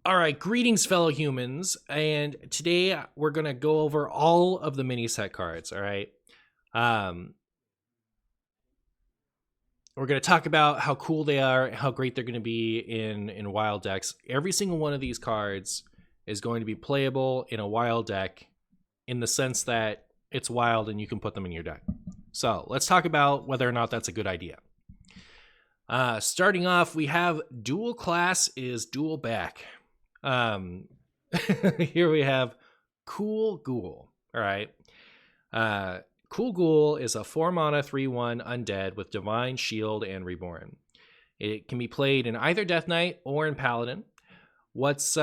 All right, greetings, fellow humans, and today we're gonna go over all of the mini set cards. All right, um, we're gonna talk about how cool they are, how great they're gonna be in wild decks. Every single one of these cards is going to be playable in a wild deck, in the sense that it's wild and you can put them in your deck. So let's talk about whether or not that's a good idea. Starting off, we have dual class is dual back. Um, Here we have Cool Ghoul. All right. Uh, cool Ghoul is a 4 mana 3/1 undead with Divine Shield and Reborn. It can be played in either Death Knight or in Paladin. What's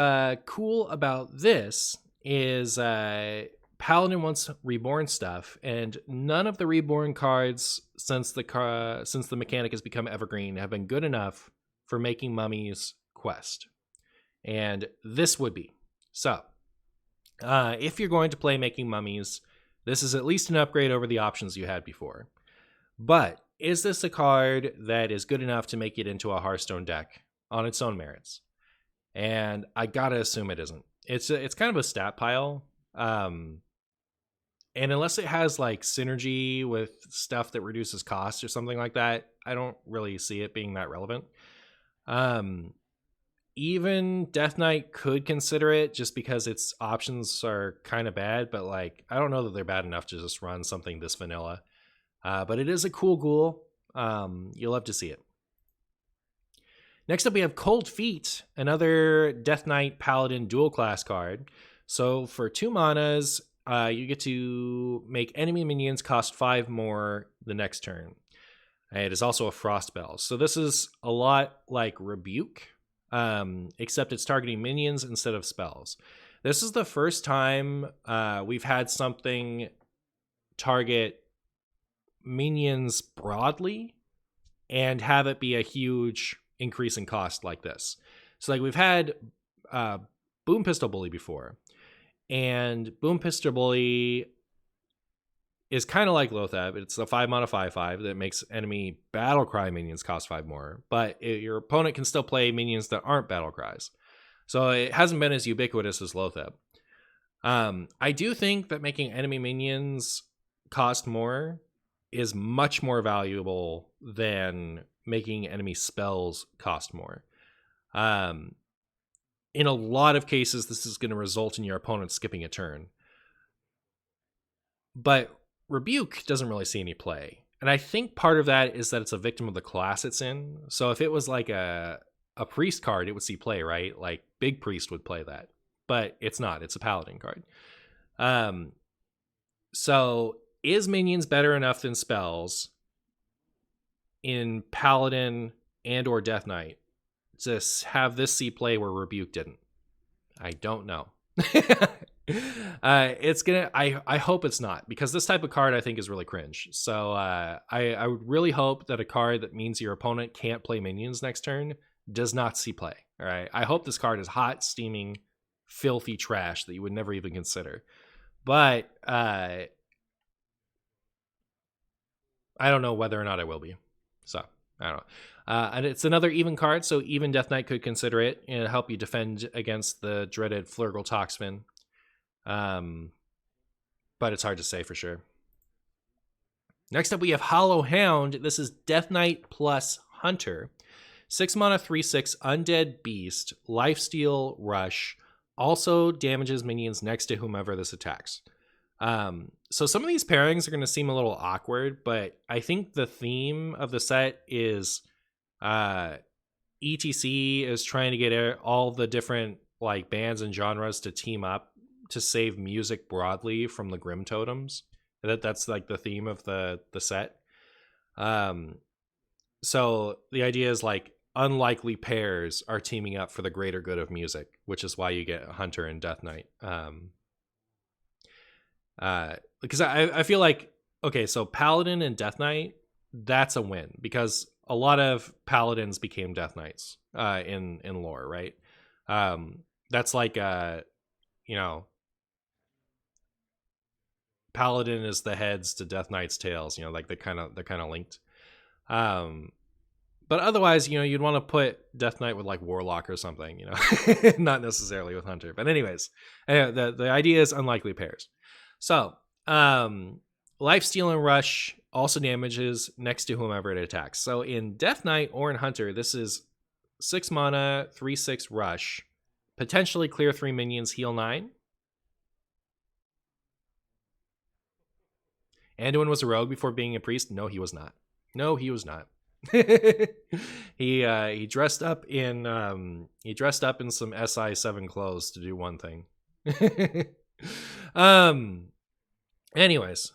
cool about this is Paladin wants Reborn stuff, and none of the Reborn cards since the mechanic has become evergreen have been good enough for making Mummy's quest, and this would be. So, if you're going to play Making Mummies, this is at least an upgrade over the options you had before. But is this a card that is good enough to make it into a Hearthstone deck on its own merits? And I gotta assume it isn't. It's kind of a stat pile, and unless it has like synergy with stuff that reduces cost or something like that, I don't really see it being that relevant. Even Death Knight could consider it just because its options are kind of bad, but like I don't know that they're bad enough to just run something this vanilla. But it is a cool ghoul. You'll love to see it. Next up, we have Cold Feet, another Death Knight Paladin dual class card. So for 2 manas, you get to make enemy minions cost 5 more the next turn. It is also a frost spell. So this is a lot like Rebuke, except it's targeting minions instead of spells. This is the first time we've had something target minions broadly and have it be a huge increase in cost like this. So like we've had Boom Pistol Bully before, and Boom Pistol Bully is kind of like Lothab. It's a 5 mana 5/5 that makes enemy battle cry minions cost 5 more, but your opponent can still play minions that aren't battle cries. So it hasn't been as ubiquitous as Lothab. I do think that making enemy minions cost more is much more valuable than making enemy spells cost more. In a lot of cases, this is going to result in your opponent skipping a turn. But Rebuke doesn't really see any play. And I think part of that is that it's a victim of the class it's in. So if it was like a priest card, it would see play, right? Like Big Priest would play that. But it's not. It's a paladin card. So is minions better enough than spells in Paladin and or Death Knight to have this see play where Rebuke didn't? I don't know. It's gonna. I hope it's not, because this type of card I think is really cringe. So I would really hope that a card that means your opponent can't play minions next turn does not see play. All right. I hope this card is hot, steaming, filthy trash that you would never even consider. But I don't know whether or not I will be. So I don't know. And it's another even card, so even Death Knight could consider it and help you defend against the dreaded Flurgle Toxfin. But it's hard to say for sure. Next up, we have Hollow Hound. This is Death Knight plus Hunter. 6 mana 3/6 Undead Beast, Lifesteal Rush. Also damages minions next to whomever this attacks. So some of these pairings are going to seem a little awkward, but I think the theme of the set is ETC is trying to get all the different like bands and genres to team up to save music broadly from the Grim Totems. That's like the theme of the set. So the idea is like unlikely pairs are teaming up for the greater good of music, which is why you get Hunter and Death Knight. Because I feel like, okay, so Paladin and Death Knight, that's a win, because a lot of Paladins became Death Knights in lore, right? That's like you know, Paladin is the heads to Death Knight's tails, you know, like they're kind of linked. But otherwise, you know, you'd want to put Death Knight with like Warlock or something, you know, not necessarily with Hunter. But anyways, the idea is unlikely pairs. So, Lifesteal and Rush also damages next to whomever it attacks. So in Death Knight or in Hunter, this is 6 mana, 3/6 Rush, potentially clear 3 minions, heal 9. Anduin was a rogue before being a priest. No, he was not. No, he was not. He dressed up in some SI7 clothes to do one thing. Anyways,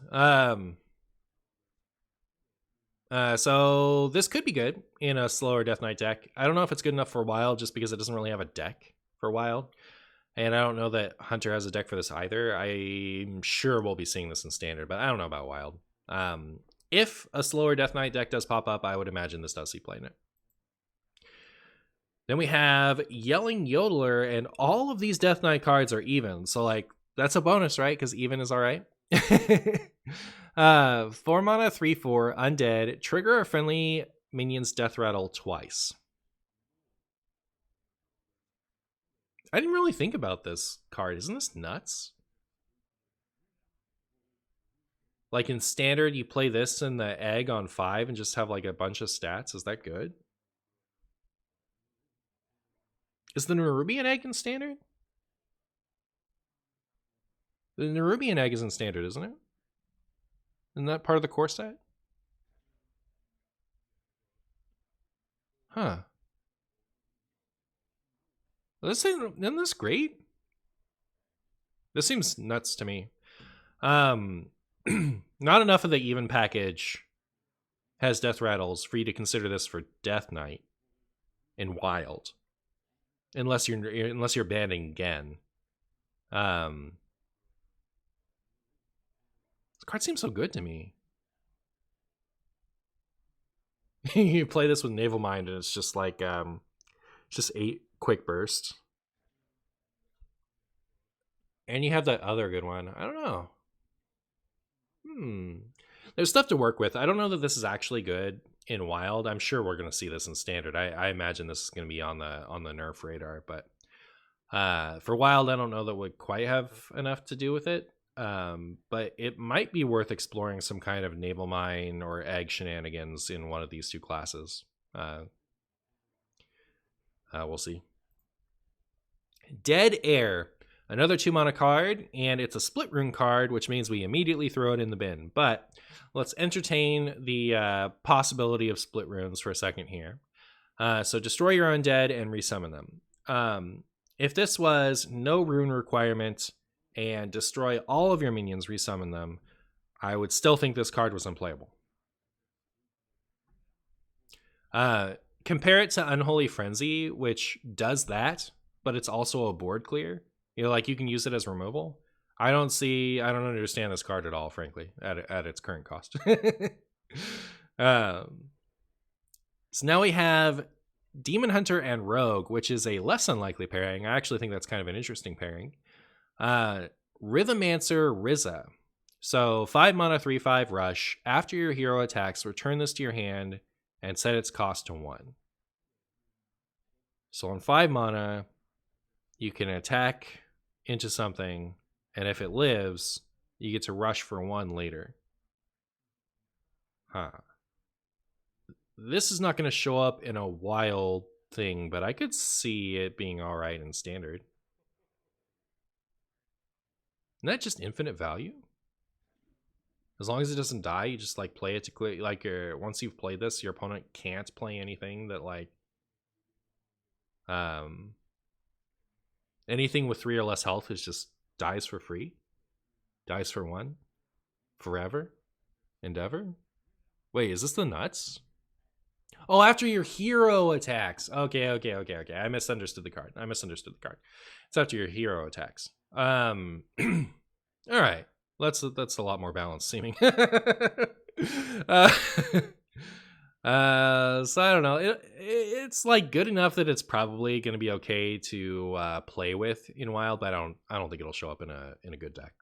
so this could be good in a slower Death Knight deck. I don't know if it's good enough for Wild just because it doesn't really have a deck for Wild. And I don't know that Hunter has a deck for this either. I'm sure we'll be seeing this in Standard, but I don't know about Wild. If a slower Death Knight deck does pop up, I would imagine this does see play in it. Then we have Yelling Yodeler, and all of these Death Knight cards are even. So, like, that's a bonus, right? Because even is all right. 4 mana, 3/4, undead. Trigger a friendly minion's death rattle twice. I didn't really think about this card. Isn't this nuts? Like in Standard, you play this in the egg on 5 and just have like a bunch of stats. Is that good? Is the Nerubian egg in Standard? The Nerubian egg is in Standard, isn't it? Isn't that part of the core set? Huh. Isn't this great? This seems nuts to me. Not enough of the even package has death rattles for you to consider this for Death Knight in Wild, unless you're banning Gen. This card seems so good to me. You play this with Naval Mind, and it's just like just 8 quick burst. And you have that other good one. I don't know. There's stuff to work with. I don't know that this is actually good in Wild. I'm sure we're going to see this in Standard. I imagine this is going to be on the nerf radar, but for Wild, I don't know that would quite have enough to do with it. But it might be worth exploring some kind of Naval Mine or Egg shenanigans in one of these two classes. We'll see. Dead Air, another 2 mana card, and it's a split rune card, which means we immediately throw it in the bin. But let's entertain the possibility of split runes for a second here. So destroy your undead and resummon them. If this was no rune requirement and destroy all of your minions, resummon them, I would still think this card was unplayable. Compare it to Unholy Frenzy, which does that, but it's also a board clear. You know, like you can use it as removal. I don't understand this card at all, frankly, at its current cost. So now we have Demon Hunter and Rogue, which is a less unlikely pairing. I actually think that's kind of an interesting pairing. Rhythmancer Rizza. So 5 mana, 3/5 rush. After your hero attacks, return this to your hand and set its cost to 1. So on 5 mana, you can attack into something, and if it lives, you get to rush for 1 later. This is not going to show up in a Wild thing, but I could see it being all right in Standard. Isn't that just infinite value? As long as it doesn't die, you just like play it to clear. Like once you've played this, your opponent can't play anything that like anything with 3 or less health is just dies for free, dies for 1, forever, endeavor. Wait, is this the nuts? Oh, after your hero attacks. Okay. I misunderstood the card. It's after your hero attacks. All right. That's a lot more balanced seeming. So I don't know. It's like good enough that it's probably going to be okay to play with in Wild, but I don't think it'll show up in a good deck.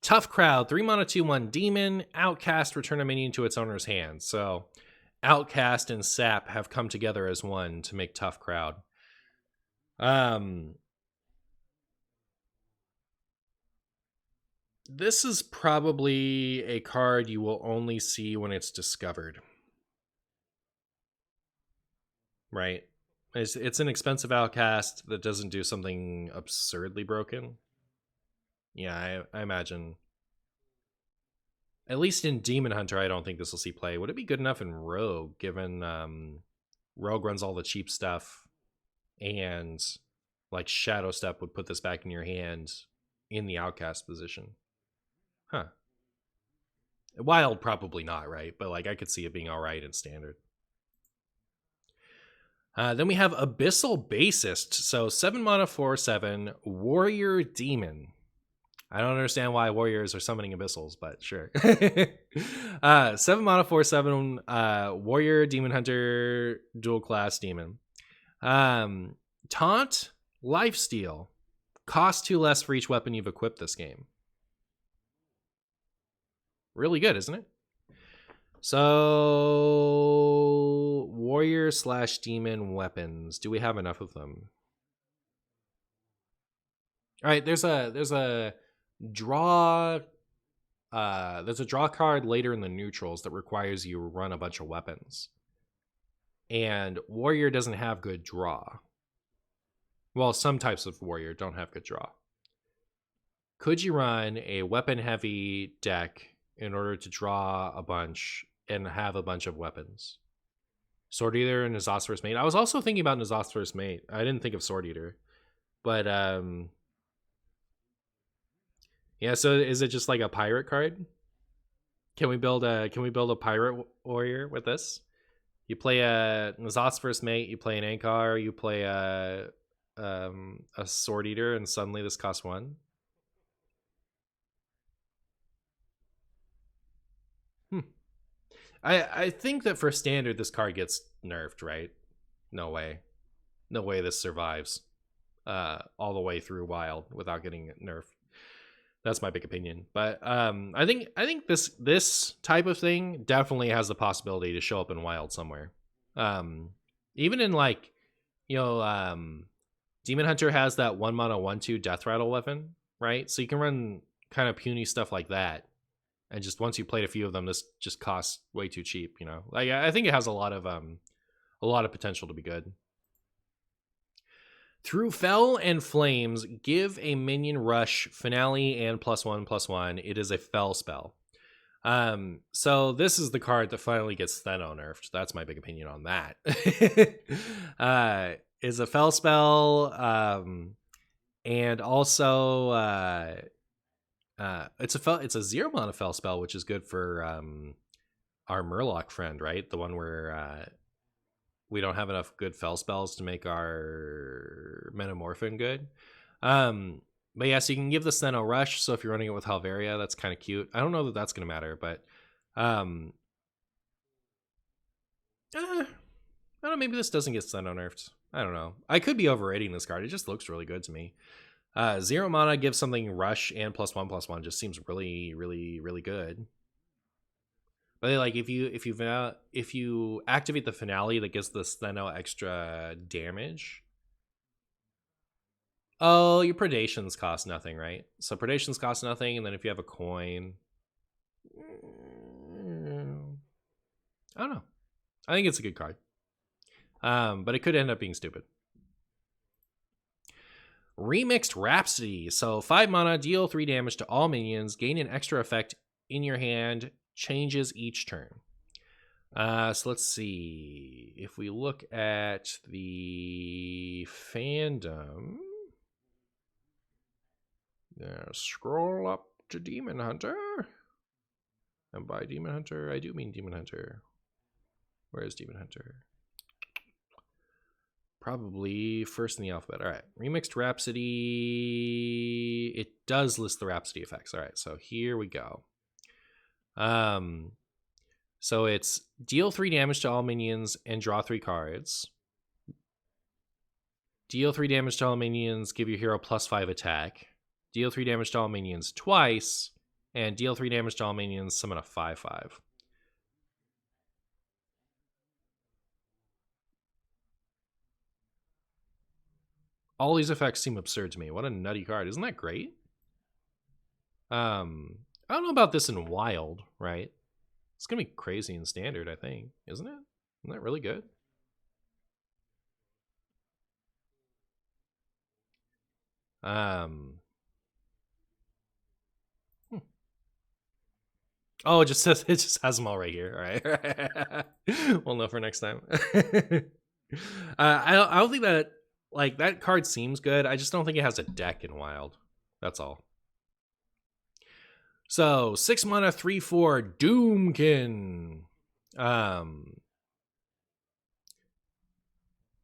Tough Crowd, 3 mana, 2/1 demon. Outcast, return a minion to its owner's hand. So Outcast and Sap have come together as one to make Tough Crowd. This is probably a card you will only see when it's discovered. Right? It's an expensive Outcast that doesn't do something absurdly broken. Yeah, I imagine. At least in Demon Hunter, I don't think this will see play. Would it be good enough in Rogue, given Rogue runs all the cheap stuff, and like Shadow Step would put this back in your hand in the Outcast position? Huh. Wild, probably not, right? But like I could see it being all right in Standard. Then we have Abyssal Bassist. So 7 mana, 4/7, Warrior Demon. I don't understand why warriors are summoning abyssals, but sure. 7 mana, 4/7, Warrior, Demon Hunter, dual class demon. Taunt, Lifesteal. Cost 2 less for each weapon you've equipped this game. Really good, isn't it? So, warrior / demon weapons. Do we have enough of them? All right, there's a draw card later in the neutrals that requires you to run a bunch of weapons. And warrior doesn't have good draw. Well, some types of warrior don't have good draw. Could you run a weapon heavy deck in order to draw a bunch and have a bunch of weapons? Sword Eater and Nizosphorus Mate. I was also thinking about Nizosphorus Mate. I didn't think of Sword Eater. But yeah, so is it just like a pirate card? Can we build a pirate warrior with this? You play a Nizosphorus Mate, you play an Ankar, you play a Sword Eater, and suddenly this costs 1. I think that for Standard this card gets nerfed, right? No way this survives all the way through Wild without getting nerfed. That's my big opinion. But I think this type of thing definitely has the possibility to show up in Wild somewhere. Even in like, Demon Hunter has that 1 mana 1/2 Death Rattle weapon, right? So you can run kind of puny stuff like that. And just once you played a few of them, this just costs way too cheap, Like I think it has a lot of potential to be good. Through Fel and Flames, give a minion rush, finale, and +1/+1. It is a Fel spell. So this is the card that finally gets Theno nerfed. That's my big opinion on that. Is a Fel spell, and also it's a 0 mana Fel spell, which is good for our Murloc friend, right? The one where we don't have enough good Fel spells to make our Metamorphin good. But yeah, so you can give the Theno Rush. So if you're running it with Halveria, that's kind of cute. I don't know that that's going to matter, but I don't know. Maybe this doesn't get Theno nerfed. I don't know. I could be overrating this card. It just looks really good to me. 0 mana gives something rush and +1/+1 just seems really, really, really good. But like if you activate the finale that gives this Theno extra damage. Oh, your predations cost nothing, right? So predations cost nothing, and then if you have a coin, I don't know. I think it's a good card. But it could end up being stupid. Remixed Rhapsody. So 5 mana, deal 3 damage to all minions, gain an extra effect in your hand, changes each turn. So let's see. If we look at the fandom, scroll up to Demon Hunter. And by Demon Hunter, I do mean Demon Hunter. Where is Demon Hunter? Probably first in the alphabet. All right. Remixed Rhapsody. It does list the Rhapsody effects. All right. So here we go. So it's deal 3 damage to all minions and draw 3 cards. Deal 3 damage to all minions, give your hero +5 attack. Deal 3 damage to all minions twice. And deal 3 damage to all minions, summon a 5/5. All these effects seem absurd to me. What a nutty card. Isn't that great? I don't know about this in Wild, right? It's going to be crazy in Standard, I think. Isn't it? Isn't that really good? Oh, it just has them all right here. All right. We'll know for next time. I don't think that, like, that card seems good. I just don't think it has a deck in Wild. That's all. So 6 mana, 3/4 Doomkin.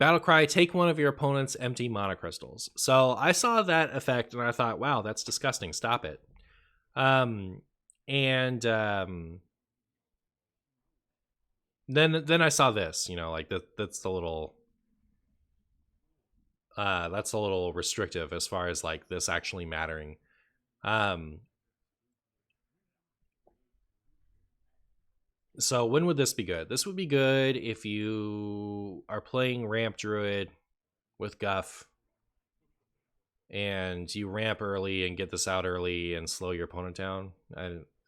Battlecry, take one of your opponent's empty mana crystals. So I saw that effect and I thought, wow, that's disgusting. Stop it. Then I saw this, you know, like that's a little restrictive as far as like this actually mattering. So when would this be good? This would be good if you are playing Ramp Druid with Guff and you ramp early and get this out early and slow your opponent down.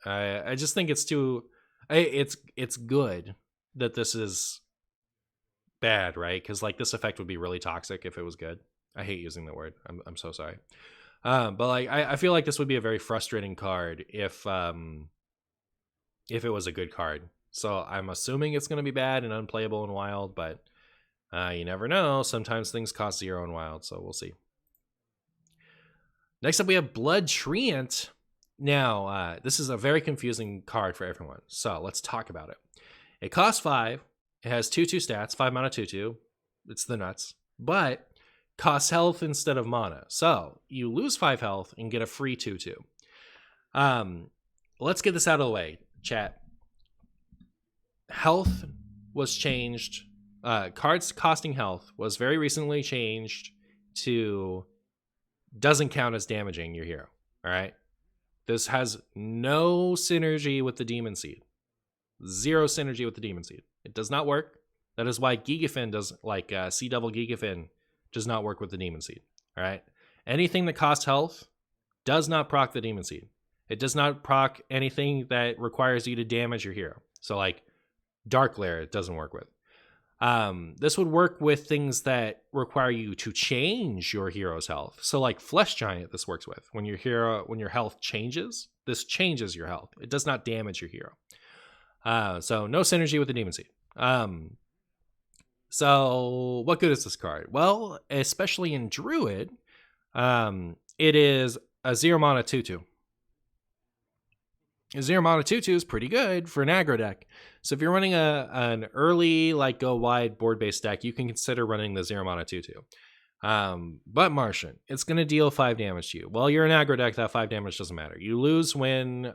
I just think it's too. It's good that this is bad, right? Because like this effect would be really toxic if it was good. I hate using the word. I'm so sorry. But like I feel like this would be a very frustrating card if it was a good card. So I'm assuming it's going to be bad and unplayable in Wild, but you never know. Sometimes things cost 0 in Wild, so we'll see. Next up, we have Blood Treant. Now, this is a very confusing card for everyone, so let's talk about it. It costs 5. It has 2/2 stats, 5 mana 2/2. It's the nuts, but costs health instead of mana. So you lose 5 health and get a free 2/2. Let's get this out of the way, chat. Health was changed. Cards costing health was very recently changed to doesn't count as damaging your hero. All right. This has no synergy with the Demon Seed. 0 synergy with the Demon Seed. It does not work. That is why Gigafin does, like C double Gigafin does not work with the Demon Seed. All right. Anything that costs health does not proc the Demon Seed. It does not proc anything that requires you to damage your hero. So like Dark Lair, it doesn't work with. This would work with things that require you to change your hero's health. So like Flesh Giant, this works with. When your health changes, this changes your health. It does not damage your hero. So no synergy with the Demon Seed. So what good is this card? Well, especially in Druid, it is a 0 mana 2/2. A 0 mana 2/2 is pretty good for an aggro deck. So if you're running an early, like go wide board based deck, you can consider running the 0 mana 2/2. But Martian, it's going to deal 5 damage to you. Well, you're an aggro deck, that 5 damage doesn't matter. You lose when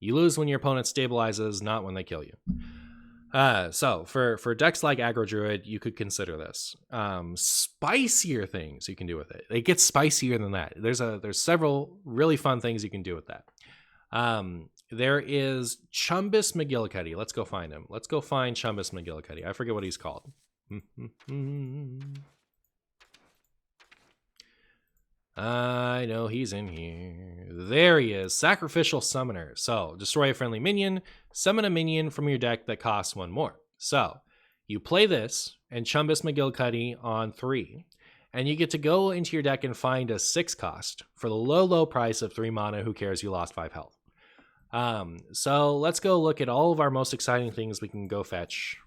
your opponent stabilizes, not when they kill you. So for decks like Aggro Druid, you could consider this. Spicier things you can do with it. It gets spicier than that. There's several really fun things you can do with that. There is Chumbus McGillicuddy. Let's go find him. Let's go find Chumbus McGillicuddy. I forget what he's called. I know he's in here. There he is. Sacrificial Summoner. So, destroy a friendly minion. Summon a minion from your deck that costs 1 more. So, you play this and Chumbus McGillicuddy on 3. And you get to go into your deck and find a 6 cost for the low price of 3 mana. Who cares? You lost 5 health. So let's go look at all of our most exciting things we can go fetch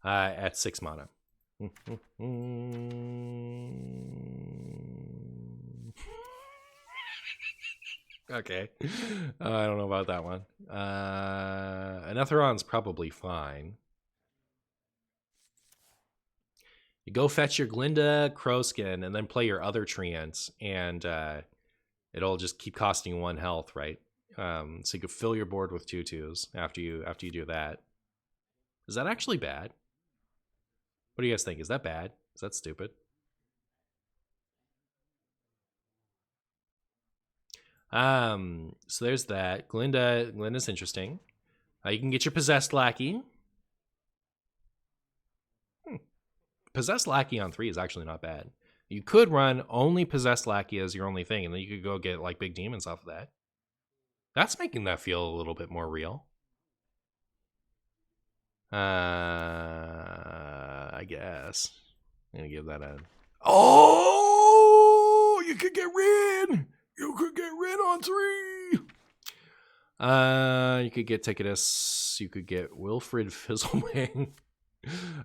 at 6 mana. Okay. I don't know about that one. Anetheron's probably fine. You go fetch your Glinda Crowskin and then play your other Treants, and it'll just keep costing 1 health, right? So you could fill your board with 2/2s after you do that. Is that actually bad? What do you guys think? Is that bad? Is that stupid? So there's that. Glinda's interesting. You can get your Possessed Lackey. Possessed Lackey on 3 is actually not bad. You could run only Possessed Lackey as your only thing, and then you could go get like big demons off of that. That's making that feel a little bit more real. I guess. I'm gonna give that a... Oh! You could get Rin! You could get Rin on 3! You could get Ticketus. You could get Wilfred Fizzlewing.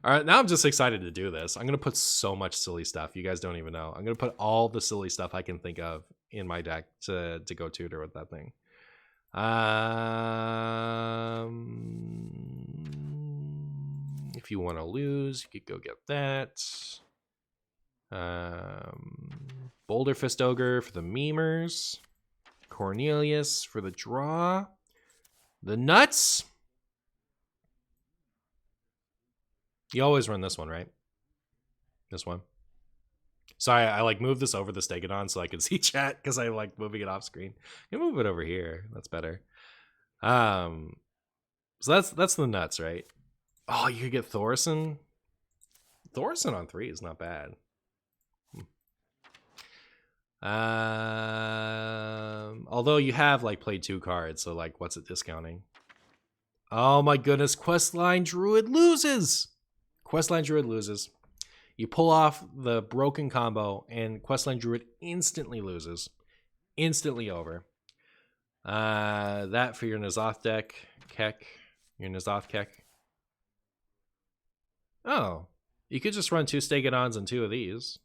All right, now I'm just excited to do this. I'm going to put so much silly stuff. You guys don't even know. I'm going to put all the silly stuff I can think of in my deck to go tutor with that thing. If you want to lose, you could go get that. Boulder Fist Ogre for the memers. Cornelius for the draw. The nuts. You always run this one, right? This one. Sorry, I like moved this over the Stegodon so I could see chat because I like moving it off screen. You move it over here. That's better. So that's the nuts, right? Oh, you could get Thorson. Thorson on 3 is not bad. Although you have like played 2 cards, so like what's it discounting? Oh my goodness, Questline Druid loses. Questline Druid loses. You pull off the broken combo, and Questline Druid instantly loses. Instantly over. That for your N'Zoth deck. Keck. Your N'Zoth Keck. Oh. You could just run 2 Stegodons and 2 of these.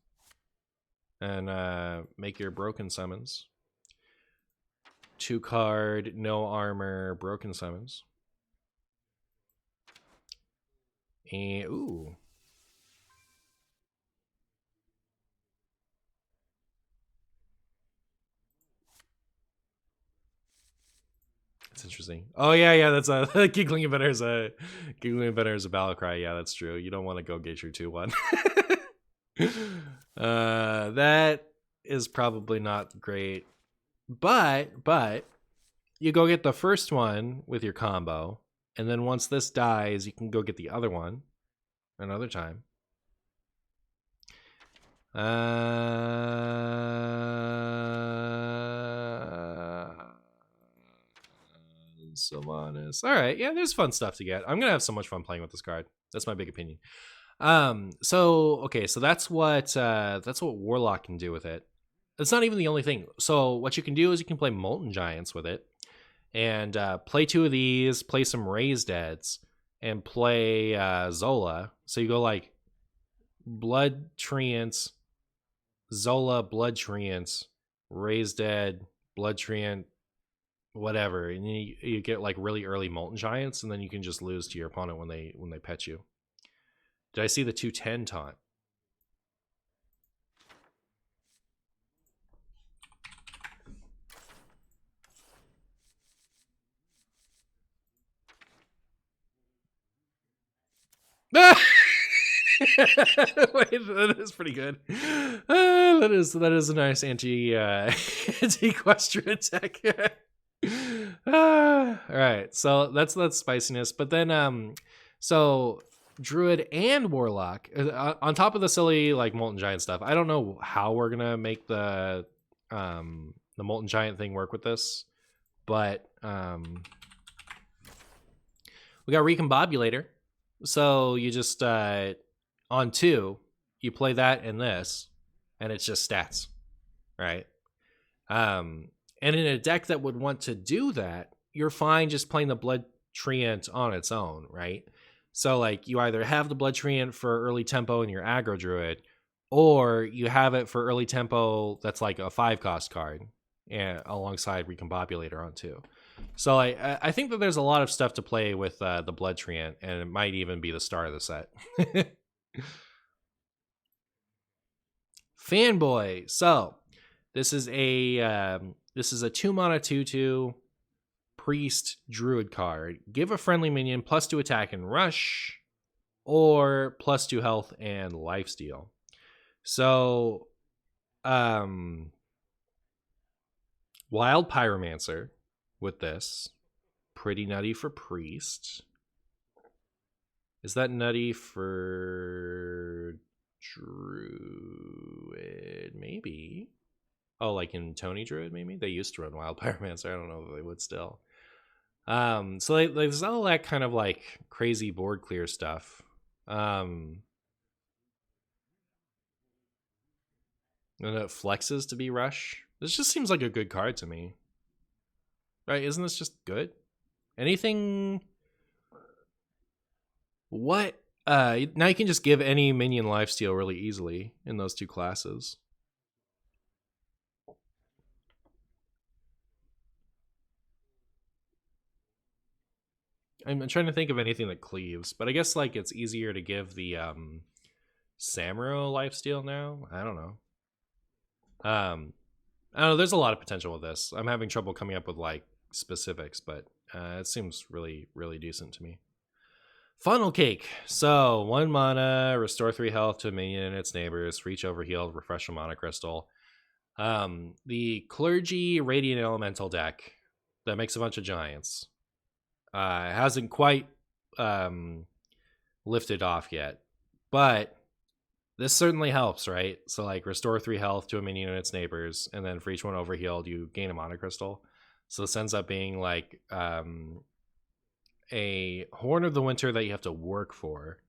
And make your broken summons. 2 card, no armor, broken summons. And, ooh. That's interesting. Oh, yeah, that's a Giggling Inventor is a battle cry. Yeah, that's true. You don't want to go get your 2-1. That is probably not great. But you go get the first one with your combo. And then once this dies, you can go get the other one another time. Sylvanas. All right, yeah, there's fun stuff to get. I'm gonna have so much fun playing with this card. That's my big opinion. So that's what Warlock can do with it. It's not even the only thing. So what you can do is you can play Molten Giants with it. And play 2 of these, play some Raised Deads, and play Zola. So you go like Blood Treants, Zola, Blood Treants, Raised Dead, Blood Treant, whatever. And you get like really early Molten Giants, and then you can just lose to your opponent when they pet you. Did I see the 2/10 taunt? Wait, that is pretty good. That is a nice anti-question attack. All right, so that's spiciness. But then so Druid and Warlock on top of the silly like Molten Giant stuff. I don't know how we're gonna make the Molten Giant thing work with this, but we got Recombobulator. So you just on 2, you play that and this, and it's just stats, right? And in a deck that would want to do that, you're fine just playing the Blood Treant on its own, right? So like you either have the Blood Treant for early tempo in your aggro druid, or you have it for early tempo that's like a 5-cost card, and alongside Recombobulator on 2. So I think that there's a lot of stuff to play with the Blood Treant, and it might even be the start of the set. Fanboy. So this is a 2-mana 2/2 priest druid card. Give a friendly minion +2 attack and rush, or +2 health and lifesteal. So Wild Pyromancer with this. Pretty nutty for priest. Is that nutty for Druid, maybe. Oh, like in Tony Druid, maybe? They used to run Wild Pyromancer. I don't know if they would still. So like, there's all that kind of like crazy board clear stuff. And it flexes to be Rush. This just seems like a good card to me. Right? Isn't this just good? Anything... What? Now you can just give any minion lifesteal really easily in those two classes. I'm trying to think of anything that cleaves, but I guess like it's easier to give the Samuro lifesteal now. I don't know. I don't know. There's a lot of potential with this. I'm having trouble coming up with like specifics, but it seems really, really decent to me. Funnel Cake. So 1 mana, restore 3 health to a minion and its neighbors, reach over healed, refresh a mana crystal. The Clergy Radiant Elemental deck that makes a bunch of giants hasn't quite lifted off yet, but this certainly helps, right? So like restore 3 health to a minion and its neighbors, and then for each one overhealed, you gain a mana crystal. So this ends up being like a Horn of the Winter that you have to work for.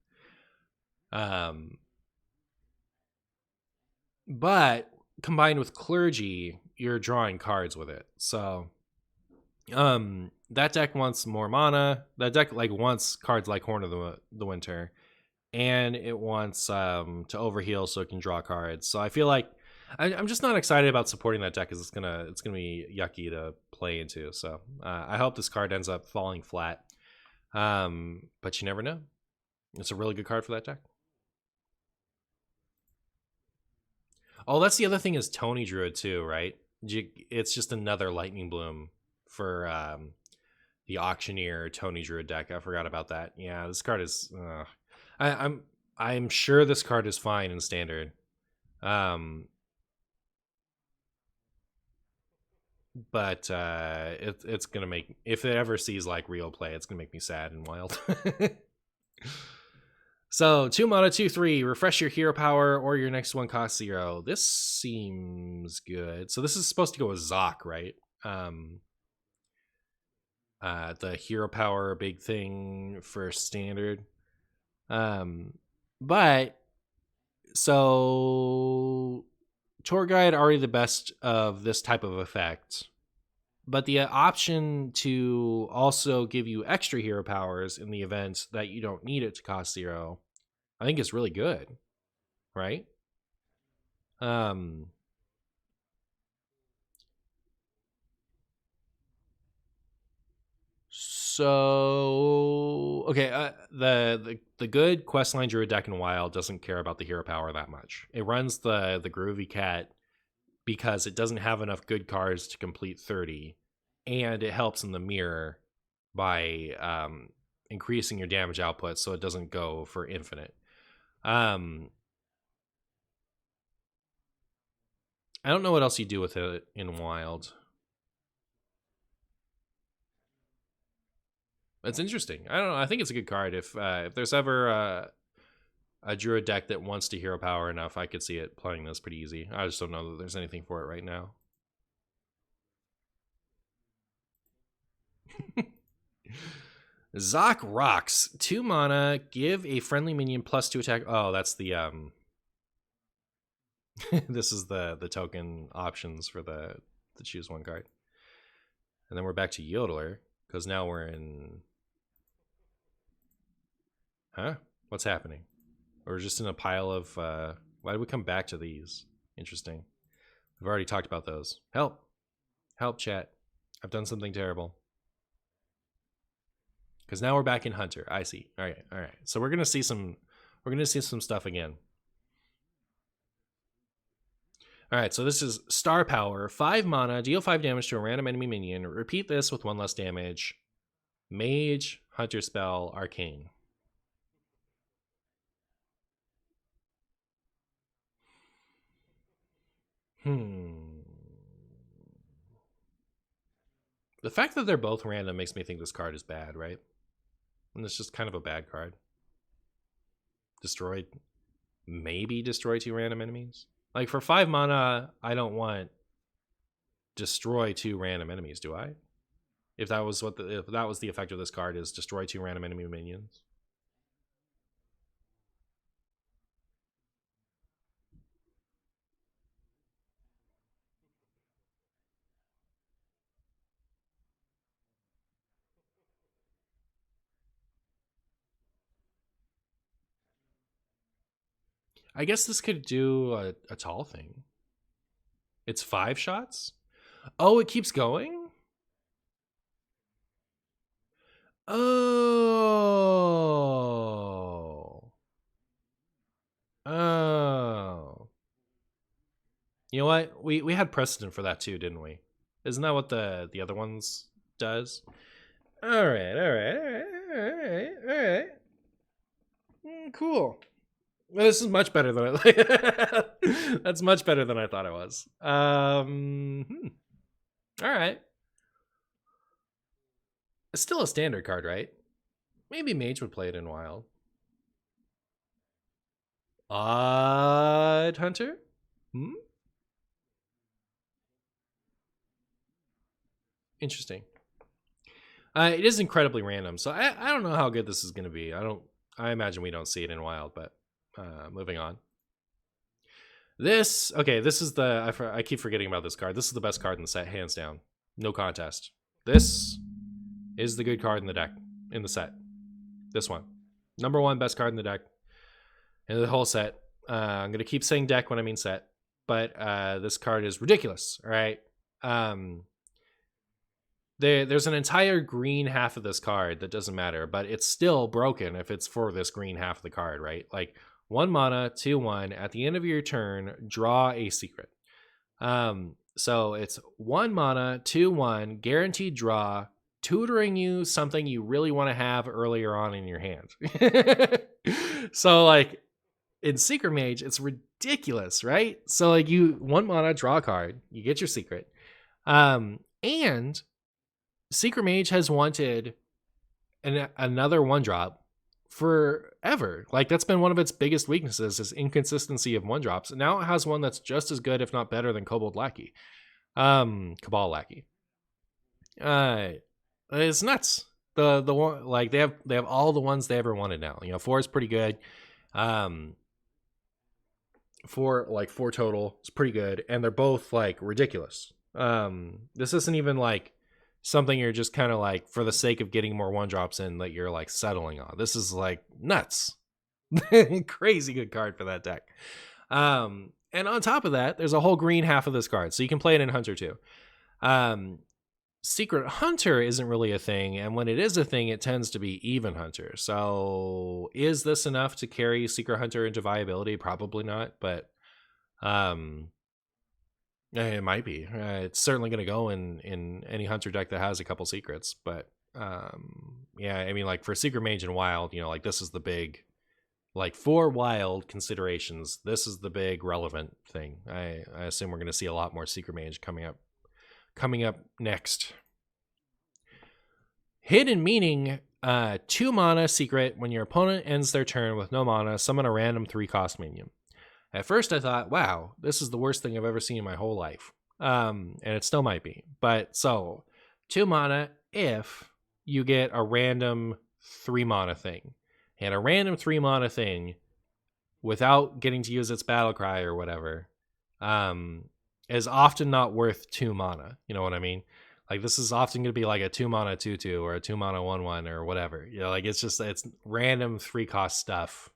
But combined with Clergy, you're drawing cards with it. So that deck wants more mana. That deck like wants cards like Horn of the Winter, and it wants to overheal so it can draw cards. So I feel like I'm just not excited about supporting that deck because it's gonna be yucky to play into. So I hope this card ends up falling flat. But you never know. It's a really good card for that deck. Oh, that's the other thing is Tony Druid too, right? It's just another Lightning Bloom for the Auctioneer Tony Druid deck. I forgot about that. Yeah, this card is. I'm sure this card is fine in Standard. But it's gonna make, if it ever sees like real play, it's gonna make me sad and wild. So 2 mana, 2/3, refresh your hero power or your next one costs 0. This seems good. So this is supposed to go with Zoc, right? The hero power big thing for Standard. But so Tour Guide already the best of this type of effect, but the option to also give you extra hero powers in the event that you don't need it to cost 0, I think is really good, right? So okay, the good questline Druid deck in Wild doesn't care about the hero power that much. It runs the Groovy Cat because it doesn't have enough good cards to complete 30, and it helps in the mirror by increasing your damage output so it doesn't go for infinite. I don't know what else you do with it in Wild. It's interesting. I don't know. I think it's a good card. If there's ever a Druid deck that wants to hero power enough, I could see it playing this pretty easy. I just don't know that there's anything for it right now. Zoc rocks. 2 mana, give a friendly minion +2 attack. Oh, that's the this is the token options for the choose one card. And then we're back to Yodeler, because now we're in... Huh? What's happening? We're just in a pile of... Why did we come back to these? Interesting. We've already talked about those. Help! Help, chat. I've done something terrible. Because now we're back in Hunter. I see. All right. So we're gonna see some stuff again. All right. So this is Star Power. 5 mana, deal 5 damage to a random enemy minion. Repeat this with 1 less damage. Mage, Hunter spell, Arcane. The fact that they're both random makes me think this card is bad, right? And it's just kind of a bad card. Destroyed. maybe destroy 2 random enemies. Like for 5 mana, I don't want destroy 2 random enemies, do I? If that was if that was the effect of this card, is destroy 2 random enemy minions. I guess this could do a tall thing. It's 5 shots? Oh, it keeps going? Oh. Oh. You know what? We had precedent for that too, didn't we? Isn't that what the other ones does? All right. Cool. Well, this is much better than I. That's much better than I thought it was. All right. It's still a standard card, right? Maybe Mage would play it in Wild. Odd Hunter? Interesting. It is incredibly random, so I don't know how good this is going to be. I imagine we don't see it in Wild, but moving on. This is the I keep forgetting about this card. This is the best card in the set, hands down, no contest. This is the good card in the deck, in the set. This one, number 1 best card in the deck, in the whole set. I'm gonna keep saying deck when I mean set, but this card is ridiculous. All right. There's an entire green half of this card that doesn't matter, but it's still broken if it's for this green half of the card, right? Like 1 mana, 2/1. At the end of your turn, draw a secret. So it's 1 mana, 2/1, guaranteed draw, tutoring you something you really want to have earlier on in your hand. So like in Secret Mage, it's ridiculous, right? So like you 1 mana, draw a card, you get your secret. And Secret Mage has wanted another 1-drop forever. Like that's been one of its biggest weaknesses, is inconsistency of 1-drops. And now it has one that's just as good, if not better, than Kobold Lackey. Cabal Lackey. It's nuts. The one, like they have all the ones they ever wanted now. 4 is pretty good. 4 total. It's pretty good, and they're both like ridiculous. This isn't even like something you're just kind of like for the sake of getting more 1-drops in that you're like settling on. This is like nuts. Crazy good card for that deck. And on top of that, there's a whole green half of this card, so you can play it in Hunter too. Secret Hunter isn't really a thing, and when it is a thing, it tends to be even Hunter. So is this enough to carry Secret Hunter into viability? Probably not, but it might be. It's certainly going to go in any Hunter deck that has a couple secrets. But yeah, I mean, like for Secret Mage and Wild, like this is the big, like for Wild considerations, this is the big relevant thing. I assume we're going to see a lot more Secret Mage coming up next. Hidden Meaning, 2 mana secret. When your opponent ends their turn with no mana, summon a random 3-cost minion. At first I thought, wow, this is the worst thing I've ever seen in my whole life. And it still might be. But so 2 mana if you get a random 3 mana thing. And a random 3 mana thing, without getting to use its battle cry or whatever, is often not worth 2 mana. You know what I mean? Like this is often going to be like a 2 mana 2/2 or a 2 mana 1/1 or whatever. Like it's random 3-cost stuff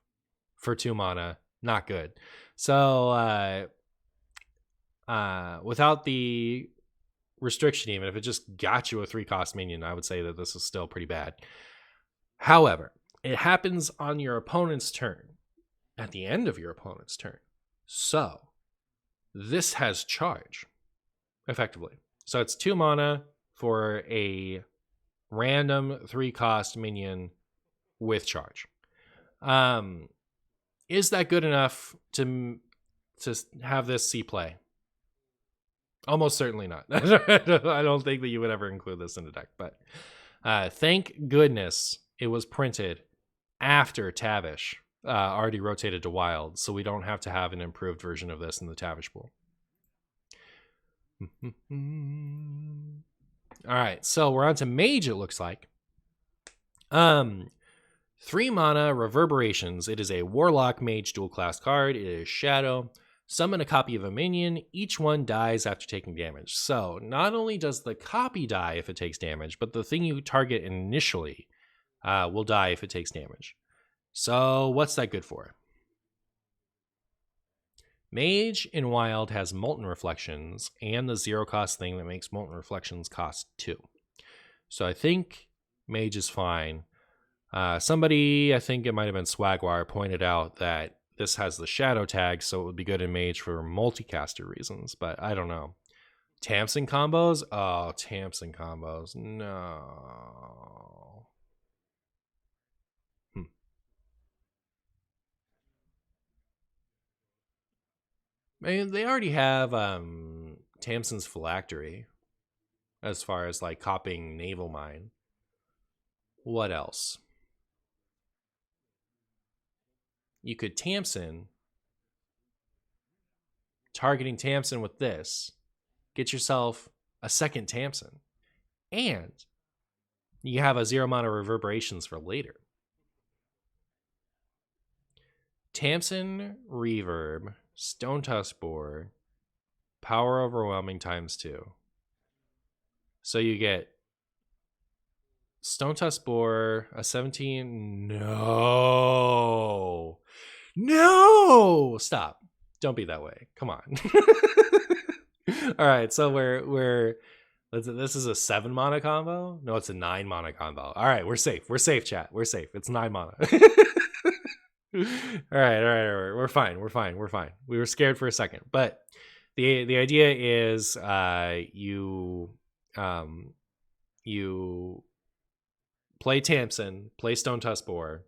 for 2 mana. Not good. So without the restriction, even if it just got you a 3-cost minion, I would say that this is still pretty bad. However, it happens on your opponent's turn, at the end of your opponent's turn. So this has charge, effectively. So it's 2 mana for a random 3-cost minion with charge. Is that good enough to have this see play? Almost certainly not. I don't think that you would ever include this in the deck, but thank goodness it was printed after Tavish already rotated to wild, so we don't have to have an improved version of this in the Tavish pool. All right, so we're on to Mage, it looks like. 3 mana Reverberations. It is a Warlock Mage dual class card. It is Shadow. Summon a copy of a minion. Each one dies after taking damage. So not only does the copy die if it takes damage, but the thing you target initially will die if it takes damage. So what's that good for? Mage in Wild has Molten Reflections and the 0 cost thing that makes Molten Reflections cost 2. So I think Mage is fine. Somebody, I think it might have been Swagwire, pointed out that this has the Shadow tag, so it would be good in Mage for multicaster reasons, but I don't know. Tamsin combos? Oh, Tamsin combos. No. I mean, they already have Tamsin's Phylactery as far as like copying Naval Mine. What else? You could Tamsin, targeting Tamsin with this, get yourself a second Tamsin, and you have a 0 mana Reverberations for later. Tamsin, Reverb, Stone Tusk Boar, Power Overwhelming ×2. So you get Stone Tusk Boar, a 17. No. Stop. Don't be that way. Come on. All right, so this is a 7 mana combo. No, it's a 9 mana combo. All right, we're safe. We're safe, chat. We're safe. It's 9 mana. All right. We're fine. We were scared for a second, but the idea is you play Tamsin, play Stone Tusk Boar,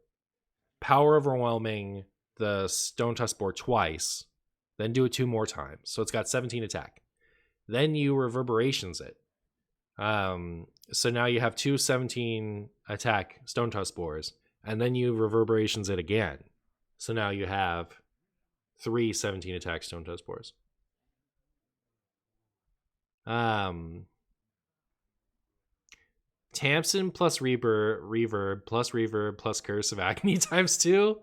Power Overwhelming the Stone Tusk Boar twice, then do it 2 more times. So it's got 17 attack. Then you Reverberations it. So now you have 2 17 attack Stone Tusk Boars, and then you Reverberations it again. So now you have 3 17 attack Stone Tusk Boars. Tamsin plus Reverb plus Curse of Agony ×2.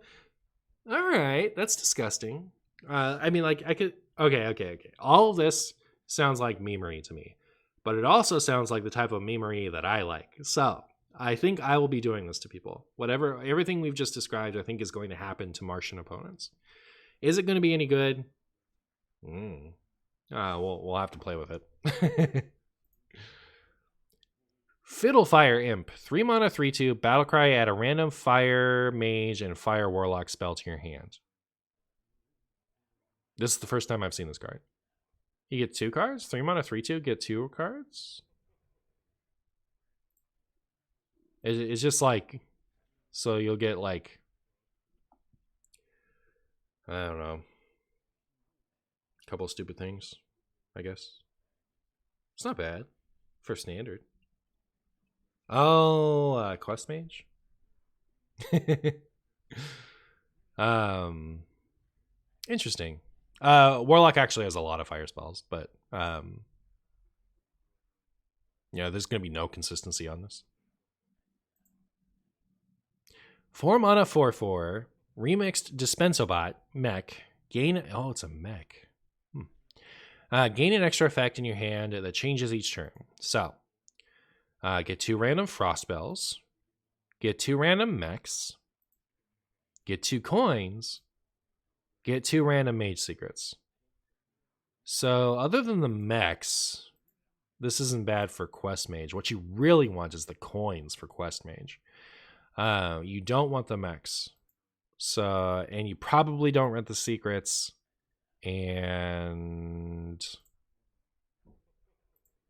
All right, that's disgusting. I mean, like, I could... Okay. All of this sounds like memery to me, but it also sounds like the type of memery that I like. So I think I will be doing this to people. Everything we've just described, I think is going to happen to Martian opponents. Is it going to be any good? We'll have to play with it. Fiddlefire Imp, 3 mana 3/2, Battlecry, add a random Fire Mage and Fire Warlock spell to your hand. This is the first time I've seen this card. You get 2 cards? 3 mana 3/2, get 2 cards? It's just like, so you'll get like, I don't know, a couple of stupid things, I guess. It's not bad for standard. Oh, Quest Mage? Interesting. Warlock actually has a lot of fire spells, but yeah, there's going to be no consistency on this. 4 mana 4/4, Remixed Dispensobot, Mech, gain... Oh, it's a Mech. Gain an extra effect in your hand that changes each turn. So, get 2 random Frost spells, get 2 random Mechs, get 2 coins, get 2 random Mage Secrets. So, other than the Mechs, this isn't bad for Quest Mage. What you really want is the coins for Quest Mage. You don't want the Mechs. So, and you probably don't rent the secrets. And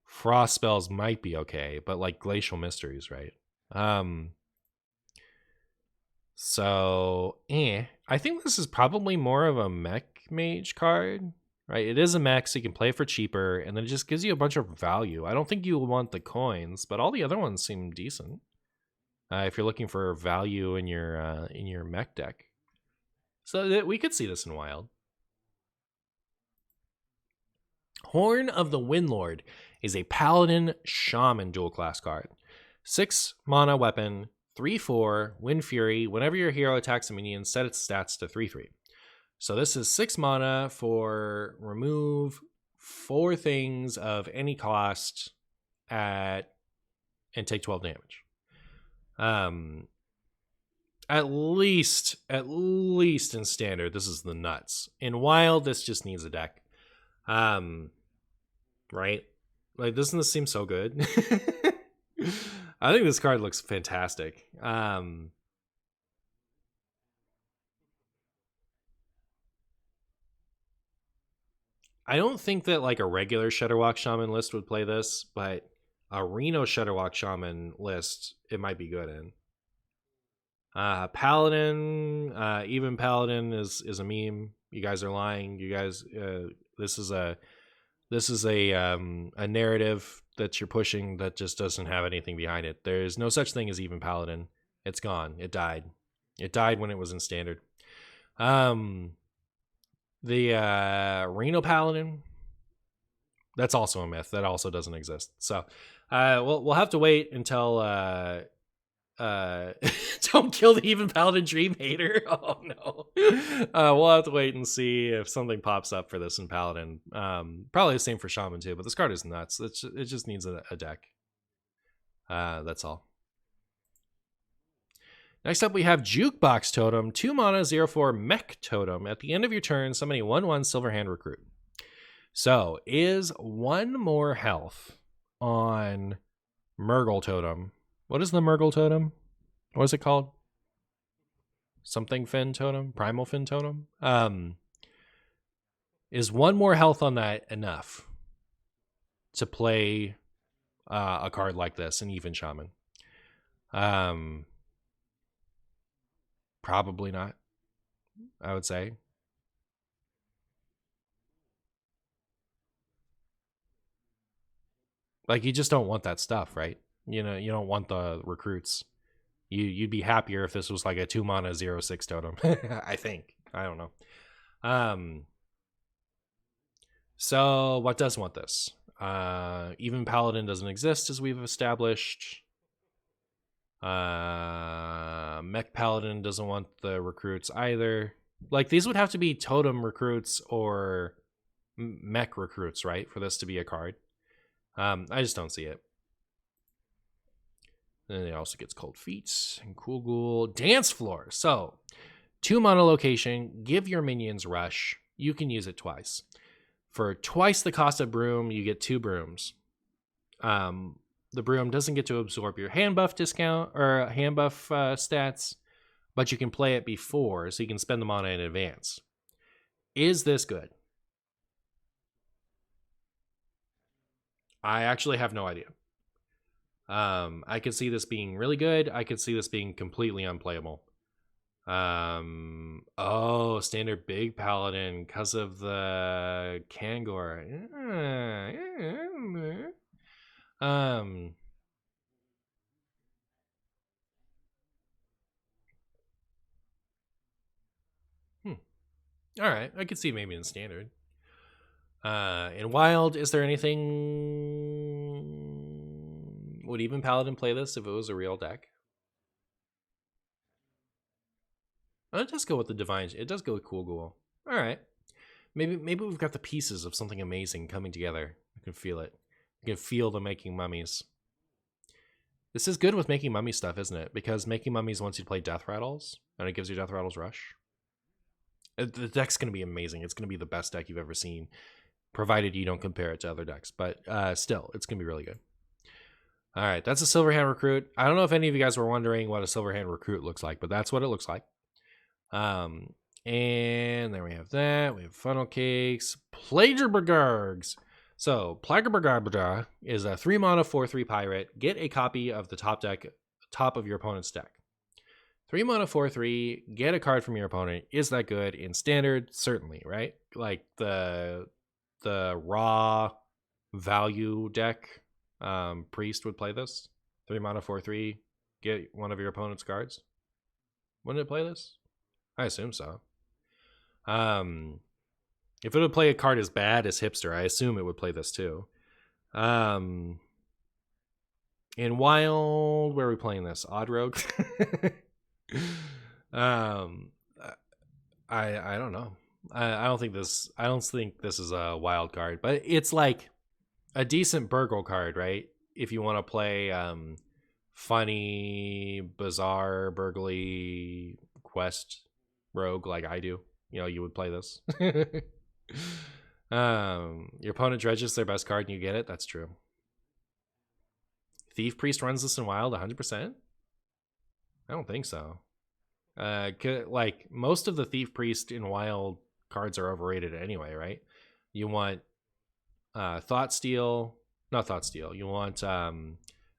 Frost spells might be okay, but like Glacial Mysteries, right? So, I think this is probably more of a Mech Mage card, right? It is a Mech, so you can play it for cheaper, and then it just gives you a bunch of value. I don't think you will want the coins, but all the other ones seem decent. If you're looking for value in your Mech deck. So we could see this in Wild. Horn of the Windlord is a Paladin Shaman dual class card. 6 mana weapon, 3/4, Wind Fury. Whenever your hero attacks a minion, set its stats to 3/3. So this is 6 mana for remove 4 things of any cost and take 12 damage. At least in Standard, this is the nuts. In Wild, this just needs a deck. Right? Like, doesn't this seem so good? I think this card looks fantastic. I don't think that like a regular Shudderwock Shaman list would play this, but a Reno Shudderwock Shaman list it might be good in. Paladin, even Paladin is a meme. You guys are lying. You guys, this is a narrative that you're pushing that just doesn't have anything behind it. There's no such thing as even Paladin. It's gone. It died. It died when it was in Standard. The Reno Paladin, that's also a myth. That also doesn't exist. So we'll have to wait until don't kill the even Paladin Dream Hater. Oh no. We'll have to wait and see if something pops up for this in Paladin. Probably the same for Shaman too, but this card is nuts. It just needs a deck. That's all. Next up, we have Jukebox Totem, 2 mana, 0/4 Mech Totem. At the end of your turn, summon a 1/1 Silverhand Recruit. So, is 1 more health on Murgle Totem. What is the Murgle Totem? What is it called? Something Fin Totem? Primal Fin Totem? Is 1 more health on that enough to play a card like this, an even Shaman? Probably not, I would say. Like, you just don't want that stuff, right? You know, you don't want the recruits. You'd be happier if this was like a 2 mana 0/6 totem. I think. I don't know. So what does want this? Even Paladin doesn't exist, as we've established. Mech Paladin doesn't want the recruits either. Like, these would have to be totem recruits or mech recruits, right, for this to be a card. I just don't see it. Then it also gets Cold Feet and Cool Ghoul. Dance Floor. So, 2 mana location, give your minions rush. You can use it twice. For twice the cost of Broom, you get 2 Brooms. The Broom doesn't get to absorb your hand buff discount or hand buff stats, but you can play it before, so you can spend the mana in advance. Is this good? I actually have no idea. I could see this being really good. I could see this being completely unplayable. Oh, standard big paladin because of the Kangor. All right, I could see maybe in standard. In wild, is there anything? Would even Paladin play this if it was a real deck? Oh, it does go with the divine. It does go with Cool Ghoul. All right, maybe we've got the pieces of something amazing coming together. I can feel it. I can feel the making mummies. This is good with making mummy stuff, isn't it? Because making mummies wants you to play Death Rattles, and it gives you Death Rattles Rush. The deck's going to be amazing. It's going to be the best deck you've ever seen, provided you don't compare it to other decks. But still, it's going to be really good. All right, that's a Silverhand Recruit. I don't know if any of you guys were wondering what a Silverhand Recruit looks like, but that's what it looks like. And then we have that. We have Funnel Cakes, Pluckerberg. So Pluckerberg is a 3 mana 4/3 pirate. Get a copy of the top of your opponent's deck. 3 mana 4/3. Get a card from your opponent. Is that good in standard? Certainly, right? Like the raw value deck, priest would play this. 3 mana 4/3. Get one of your opponent's cards. Wouldn't it play this? I assume so. If it would play a card as bad as Hipster, I assume it would play this too. In Wild, where are we playing this? Odd Rogue. I don't know. I don't think this. I don't think this is a wild card, but it's like a decent burgle card, right? If you want to play funny, bizarre, burgly quest rogue like I do, you would play this. Your opponent dredges their best card and you get it. That's true. Thief Priest runs this in Wild 100%. I don't think so. Like most of the Thief Priest in Wild cards are overrated anyway, right? You want Thought Steal, not Thought Steal. You want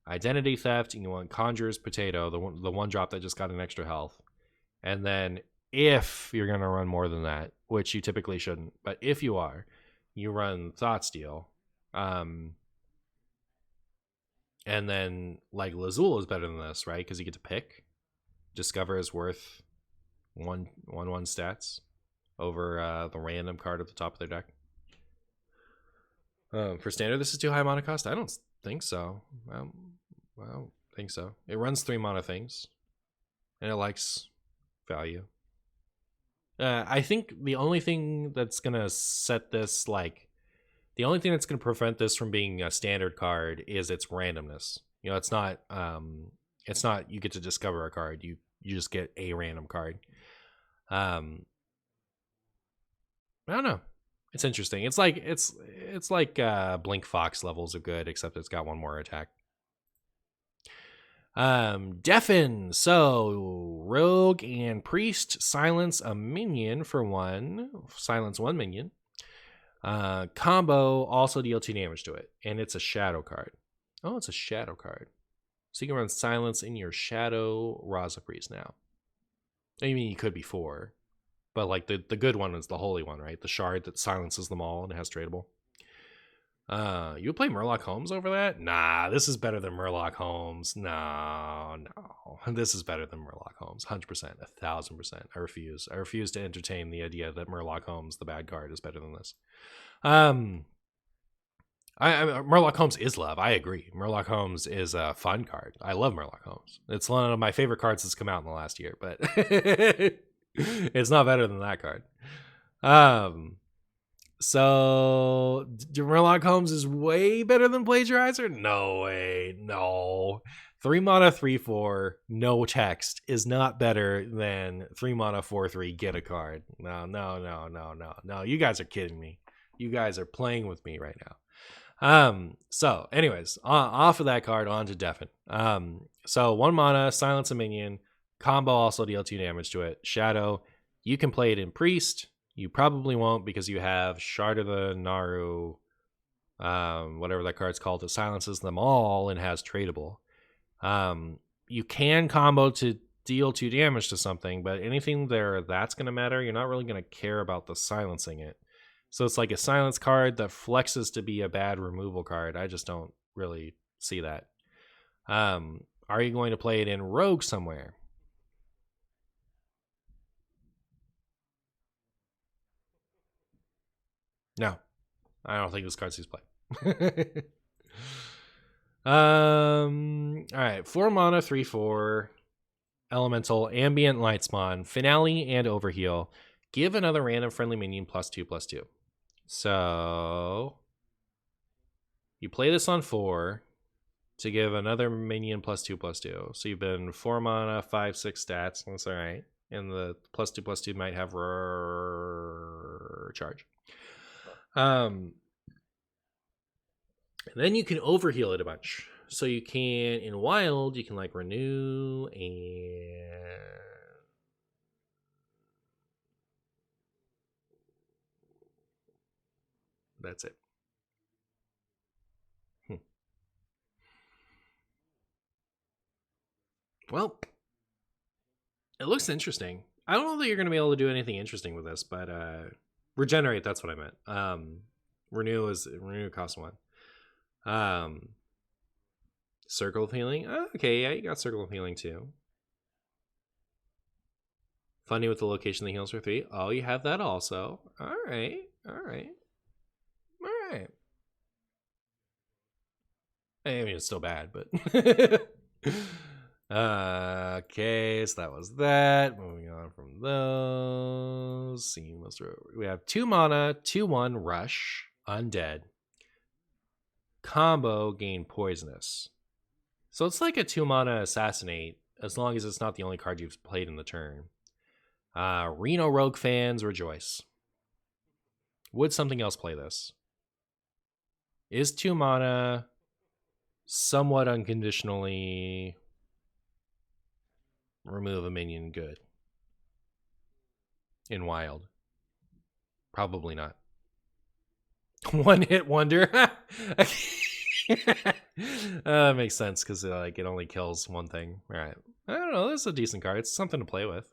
Identity Theft, and you want Conjurer's Potato, the one drop that just got an extra health. And then if you're gonna run more than that, which you typically shouldn't, but if you are, you run Thought Steal. And then like Lazul is better than this, right? Because you get to pick. Discover is worth one stats over the random card at the top of their deck. For standard, this is too high mana cost. I don't think so. I don't think so. It runs 3 mana things, and it likes value. I think the only thing that's gonna set this the only thing that's gonna prevent this from being a standard card is its randomness. It's not you get to discover a card. You just get a random card. I don't know. It's interesting. It's like Blink Fox levels of good, except it's got one more attack. Deafen. So Rogue and Priest silence a minion for 1. Silence 1 minion. Combo also deal 2 damage to it, and it's a shadow card. Oh, it's a shadow card. So you can run silence in your shadow Raza Priest now. I mean, you could be 4, but like the good one is the holy one, right? The shard that silences them all and has tradable. You would play Murloc Holmes over that? Nah, this is better than Murloc Holmes. No. This is better than Murloc Holmes. 100%, 1,000%. I refuse. I refuse to entertain the idea that Murloc Holmes, the bad card, is better than this. Murloc Holmes is love. I agree. Murloc Holmes is a fun card. I love Murloc Holmes. It's one of my favorite cards that's come out in the last year, but it's not better than that card. So Murloc Holmes is way better than Plagiarizer? No way. No. 3 mana 3/4, no text is not better than 3 mana 4/3, get a card. No. You guys are kidding me. You guys are playing with me right now. So anyways, off of that card, on to Deafen. So 1 mana, silence a minion, combo also deal 2 damage to it. Shadow, you can play it in Priest. You probably won't because you have Shard of the Naru, whatever that card's called, that silences them all and has tradable. You can combo to deal 2 damage to something, but anything there that's going to matter, you're not really going to care about the silencing it. So it's like a silence card that flexes to be a bad removal card. I just don't really see that. Are you going to play it in Rogue somewhere? No, I don't think this card sees play. All right, 4 mana, 3/4, elemental, ambient light spawn, finale, and overheal. Give another random friendly minion +2/+2. So you play this on 4 to give another minion +2/+2. So you've been 4 mana, 5/6 stats. That's all right. And the +2/+2 might have charge. And then you can overheal it a bunch. So you can, in Wild, you can like renew and that's it. Well, it looks interesting. I don't know that you're going to be able to do anything interesting with this, but regenerate, that's what I meant. Renew costs 1. Circle of Healing. Oh, okay, yeah, you got Circle of Healing too. Funding with the location that heals for 3. Oh, you have that also. All right. I mean, it's still bad, but... okay, so that was that. Moving on from those. We have 2 mana, 2/1 Rush, Undead. Combo, gain Poisonous. So it's like a 2 mana Assassinate, as long as it's not the only card you've played in the turn. Reno Rogue fans rejoice. Would something else play this? Is 2 mana somewhat unconditionally remove a minion good? In Wild? Probably not. One hit wonder. That makes sense because it only kills one thing. All right. I don't know. This is a decent card. It's something to play with.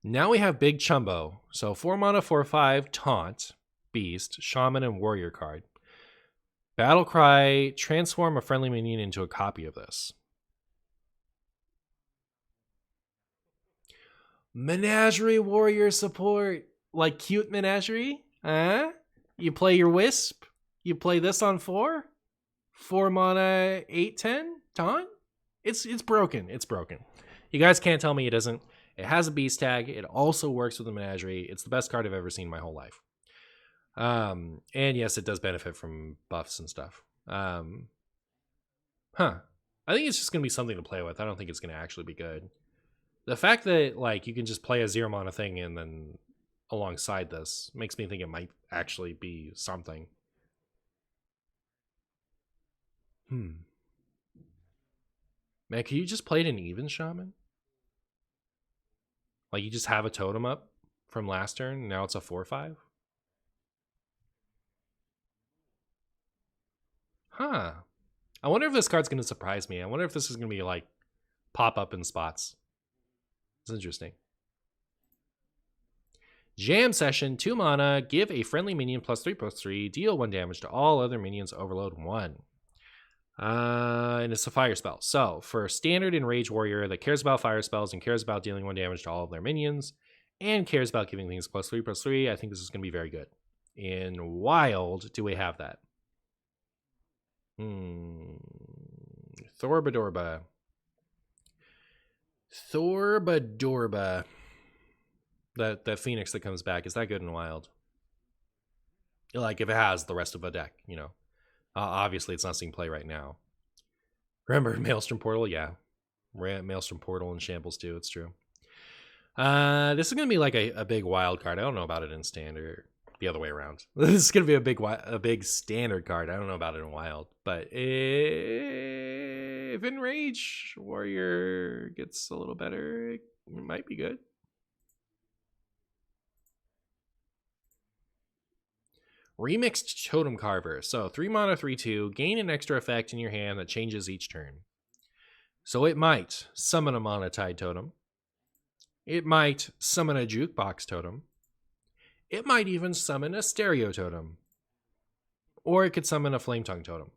Now we have Big Chumbo. So 4 mana, 4/5, Taunt, Beast, Shaman, and Warrior card. Battle Cry, transform a friendly minion into a copy of this. Menagerie Warrior support. Like cute Menagerie? Huh? You play your Wisp? You play this on 4? 4 mana, 8/10, Taunt? It's broken. It's broken. You guys can't tell me it isn't. It has a beast tag. It also works with the Menagerie. It's the best card I've ever seen in my whole life. And yes, it does benefit from buffs and stuff. I think it's just going to be something to play with. I don't think it's going to actually be good. The fact that like you can just play a 0 mana thing and then alongside this makes me think it might actually be something. Man, can you just play it in Even Shaman? Like you just have a totem up from last turn, and now it's a 4/5? Huh. I wonder if this card's going to surprise me. I wonder if this is going to be like pop up in spots. It's interesting. Jam Session, 2 mana, give a friendly minion +3/+3, deal 1 damage to all other minions, overload 1. And it's a fire spell. So for standard and Rage Warrior that cares about fire spells and cares about dealing 1 damage to all of their minions and cares about giving things +3/+3, I think this is going to be very good. In Wild, do we have that? Thorbadorba. That Phoenix that comes back, is that good in Wild? Like if it has the rest of a deck, you know. Obviously it's not seeing play right now. Remember Maelstrom Portal? Yeah. Maelstrom Portal and Shambles too, it's true. This is gonna be like a big wild card. I don't know about it in standard. The other way around. This is gonna be a big standard card. I don't know about it in Wild, but if Enrage Warrior gets a little better, it might be good. Remixed Totem Carver. So 3 mana, 3/2, gain an extra effect in your hand that changes each turn. So it might summon a Mana Tide Totem. It might summon a Jukebox Totem. It might even summon a Stereo Totem. Or it could summon a Flame Tongue Totem.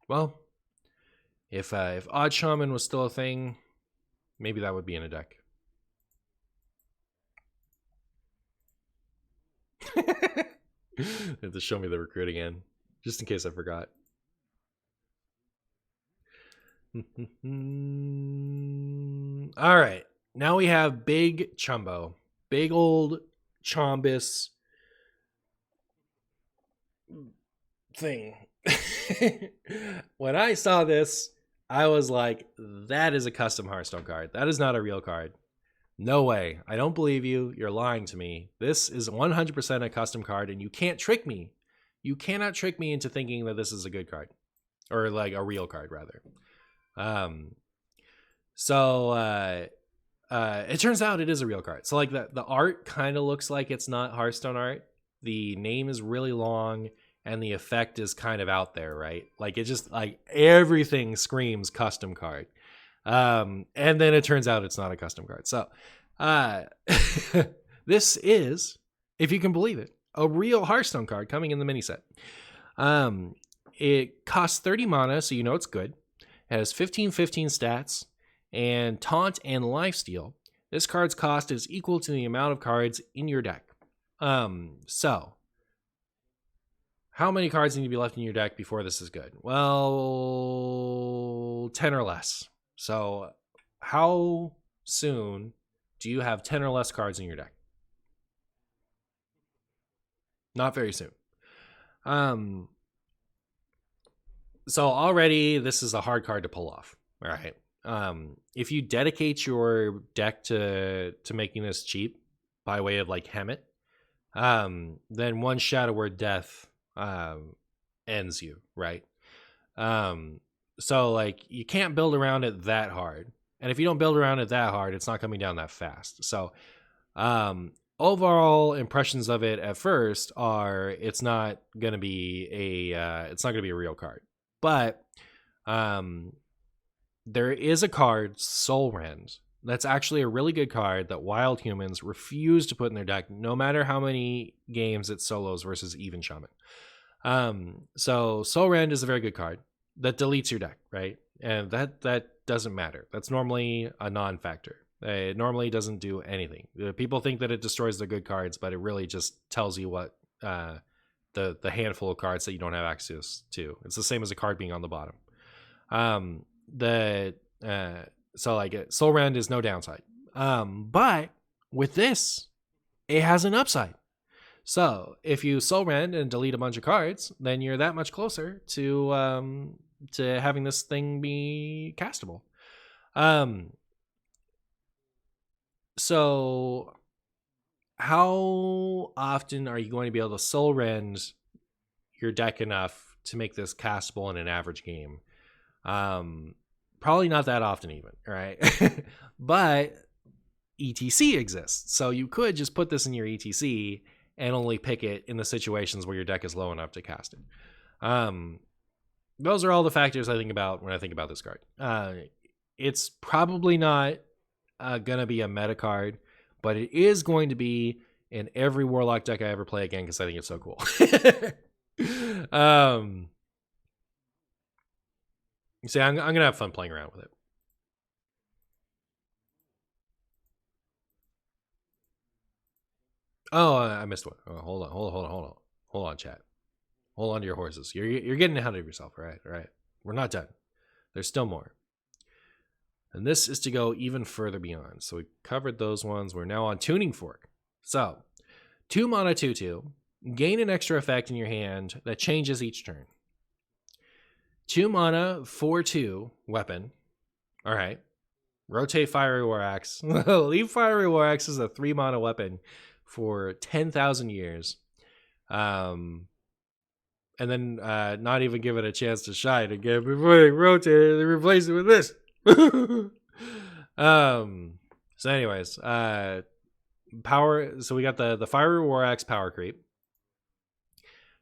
Well, if Odd Shaman was still a thing, maybe that would be in a deck. You have to show me the recruit again, just in case I forgot. All right, now we have Big Chumbo, big old Chombus thing. When I saw this, I was like, that is a custom Hearthstone card. That is not a real card. No way. I don't believe you. You're lying to me. This is 100% a custom card, and you can't trick me. You cannot trick me into thinking that this is a good card. Or like a real card, rather. It turns out it is a real card. So like the art kind of looks like it's not Hearthstone art. The name is really long, and the effect is kind of out there, right? Like it just like everything screams custom card. And then it turns out it's not a custom card. So this is, if you can believe it, a real Hearthstone card coming in the mini set. It costs 30 mana, so you know it's good. It has 15/15 stats and taunt and lifesteal. This card's cost is equal to the amount of cards in your deck. So how many cards need to be left in your deck before this is good? Well, 10 or less. So how soon do you have 10 or less cards in your deck? Not very soon. So already this is a hard card to pull off. All right. If you dedicate your deck to making this cheap by way of like Hemet, then one Shadow Word Death ends you, right? So like you can't build around it that hard, and if you don't build around it that hard, it's not coming down that fast. So overall impressions of it at first are it's not gonna be a real card, but there is a card, Soul Rend, that's actually a really good card that wild humans refuse to put in their deck, no matter how many games it solos versus even Shaman. So Soul Rend is a very good card that deletes your deck, right? And that doesn't matter. That's normally a non-factor. It normally doesn't do anything. People think that it destroys the good cards, but it really just tells you what the handful of cards that you don't have access to. It's the same as a card being on the bottom. So like Soul Rend is no downside. But with this, it has an upside. So if you Soul Rend and delete a bunch of cards, then you're that much closer to having this thing be castable. So how often are you going to be able to Soul Rend your deck enough to make this castable in an average game? Probably not that often even, right? But ETC exists, so you could just put this in your ETC and only pick it in the situations where your deck is low enough to cast it. Those are all the factors I think about when I think about this card. It's probably not gonna be a meta card, but it is going to be in every Warlock deck I ever play again because I think it's so cool. See, I'm gonna have fun playing around with it. Oh, I missed one. Oh, hold on, chat. Hold on to your horses. You're getting ahead of yourself. All right. We're not done. There's still more. And this is to go even further beyond. So we covered those ones. We're now on Tuning Fork. So 2 mana 2/2. Gain an extra effect in your hand that changes each turn. 2 mana 4/2 weapon. All right. Rotate Fiery War Axe. Leave Fiery War Axe as a 3 mana weapon for 10,000 years. And then not even give it a chance to shine again before they rotate it. They replace it with this. So anyways, power. So we got the Fiery War Axe power creep.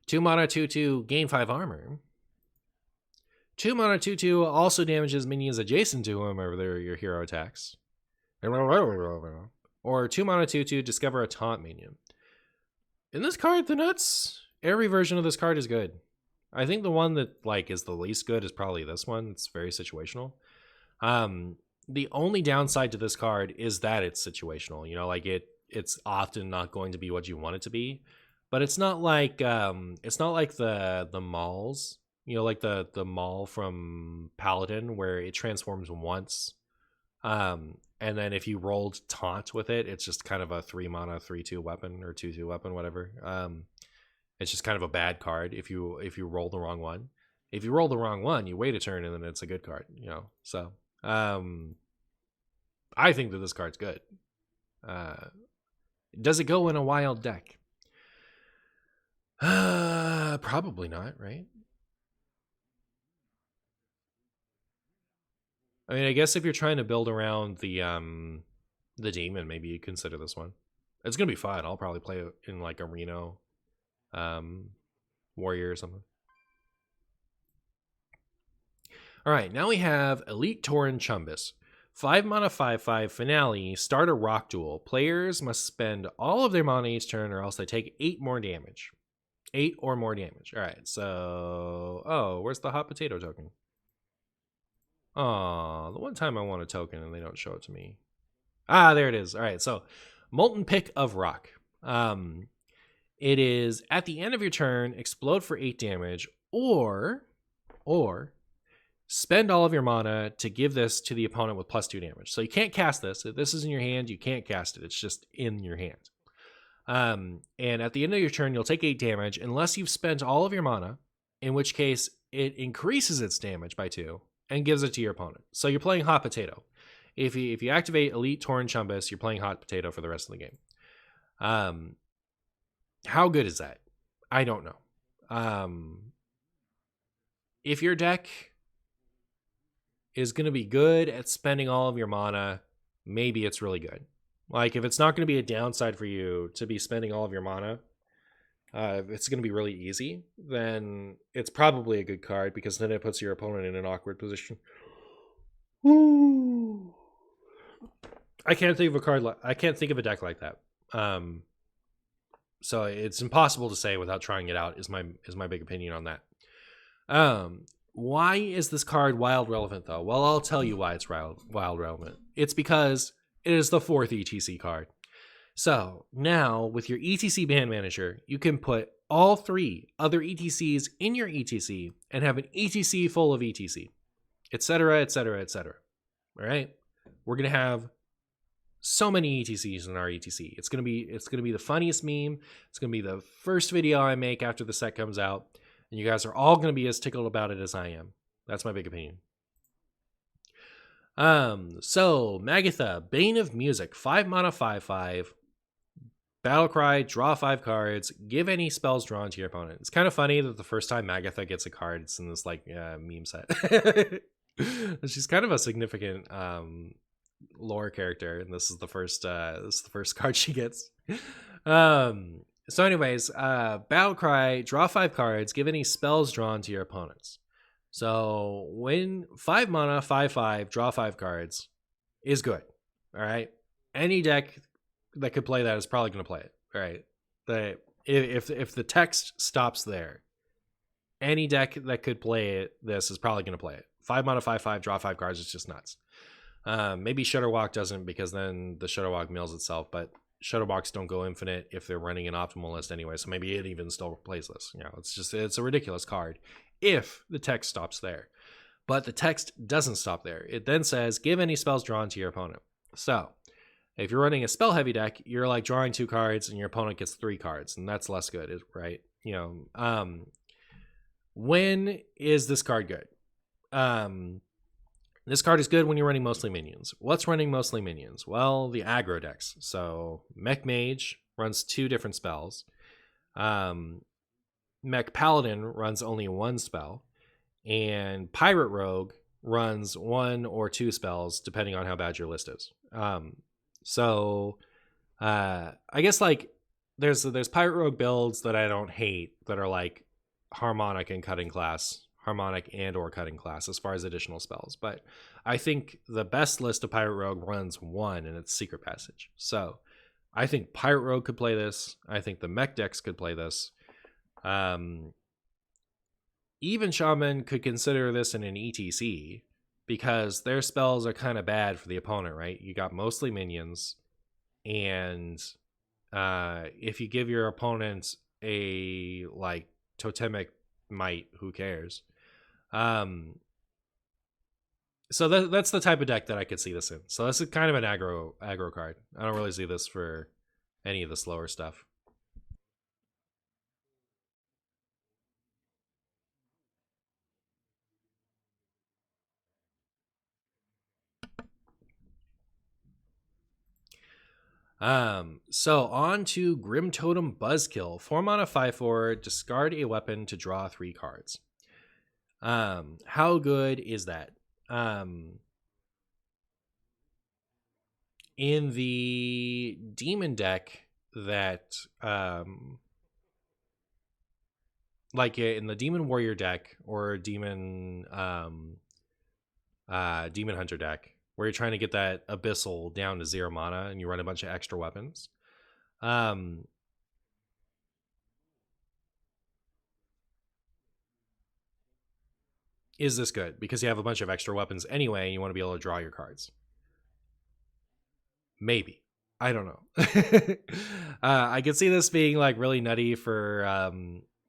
2 mana 2/2 gain 5 armor. 2 mana 2/2 also damages minions adjacent to him over your hero attacks. Or 2 mana 2/2 discover a taunt minion. In this card, the nuts. Every version of this card is good. I think the one that like is the least good is probably this one. It's very situational. The only downside to this card is that it's situational. You know, like it's often not going to be what you want it to be. But it's not like the Mauls, you know, like the Maul from Paladin where it transforms once. And then if you rolled taunt with it, it's just kind of a 3 mana 3/2 weapon or 2/2 weapon, whatever. It's just kind of a bad card if you roll the wrong one. If you roll the wrong one, you wait a turn and then it's a good card, you know. So I think that this card's good. Does it go in a wild deck? Probably not, right? I mean, I guess if you're trying to build around the demon, maybe you consider this one. It's gonna be fun. I'll probably play it in like a Reno warrior or something. All right, now we have Elite Tauren Chumbus. 5 mana 5/5 finale. Start a rock duel. Players must spend all of their mana each turn, or else they take 8 more damage. 8 or more damage. All right, so... Oh, where's the hot potato token? Oh, the one time I want a token and they don't show it to me. Ah, there it is. All right, so Molten Pick of Rock. It is at the end of your turn, explode for 8 damage, or spend all of your mana to give this to the opponent with +2 damage. So you can't cast this. If this is in your hand, you can't cast it. It's just in your hand. And at the end of your turn, you'll take 8 damage unless you've spent all of your mana, in which case it increases its damage by 2 and gives it to your opponent. So you're playing hot potato. If you activate Elite Tauren Chumbus, you're playing hot potato for the rest of the game. How good is that? I don't know. If your deck is going to be good at spending all of your mana, maybe it's really good. Like, if it's not going to be a downside for you to be spending all of your mana, if it's going to be really easy, then it's probably a good card, because then it puts your opponent in an awkward position. Ooh. I can't think of a deck like that. So it's impossible to say without trying it out, is my big opinion on that. Why is this card wild relevant, though? Well, I'll tell you why it's wild relevant. It's because it is the 4th ETC card. So now, with your ETC Band Manager, you can put all 3 other ETCs in your ETC and have an ETC full of ETC, etc., etc., etc. All right? We're going to have so many ETCs in our ETC. It's gonna be the funniest meme. It's gonna be the first video I make after the set comes out, and you guys are all gonna be as tickled about it as I am. That's my big opinion. So Magatha, Bane of Music, 5 mana, 5/5. Battlecry, draw 5 cards. Give any spells drawn to your opponent. It's kind of funny that the first time Magatha gets a card, it's in this like meme set. She's kind of a significant lore character, and this is the first card she gets. So anyways, Battlecry, draw 5 cards, give any spells drawn to your opponents. So when 5 mana, 5/5, draw 5 cards is good. All right, any deck that could play that is probably going to play it. All right, if the text stops there, any deck that could play this is probably going to play it. 5 mana, 5/5, draw 5 cards. It's just nuts. Maybe Shudderwalk doesn't, because then the Shudderwalk mills itself, but Shudderwalks don't go infinite if they're running an optimal list anyway, so maybe it even still plays this. You know, it's a ridiculous card if the text stops there. But the text doesn't stop there. It then says, give any spells drawn to your opponent. So if you're running a spell heavy deck, you're like drawing 2 cards and your opponent gets 3 cards, and that's less good, right? You know, when is this card good? This card is good when you're running mostly minions. What's running mostly minions? Well, the aggro decks. So Mech Mage runs 2 different spells. Mech Paladin runs only 1 spell. And Pirate Rogue runs 1 or 2 spells, depending on how bad your list is. So I guess like there's Pirate Rogue builds that I don't hate that are like harmonic and cutting class. Harmonic and or cutting class as far as additional spells, but I think the best list of Pirate Rogue runs 1, and it's Secret Passage. So I think Pirate Rogue could play this. I think the mech decks could play this. Even Shaman could consider this in an ETC, because their spells are kind of bad for the opponent, right? You got mostly minions, and if you give your opponent a like totemic might, who cares? So that's the type of deck that I could see this in. So this is kind of an aggro card. I don't really see this for any of the slower stuff. So on to Grim Totem Buzzkill. 4 mana, 5/4, discard a weapon to draw 3 cards. How good is that? In the demon deck that like in the Demon Warrior deck or Demon Demon Hunter deck, where you're trying to get that Abyssal down to 0 mana and you run a bunch of extra weapons. is this good? Because you have a bunch of extra weapons anyway, and you want to be able to draw your cards. Maybe. I don't know. I could see this being like really nutty for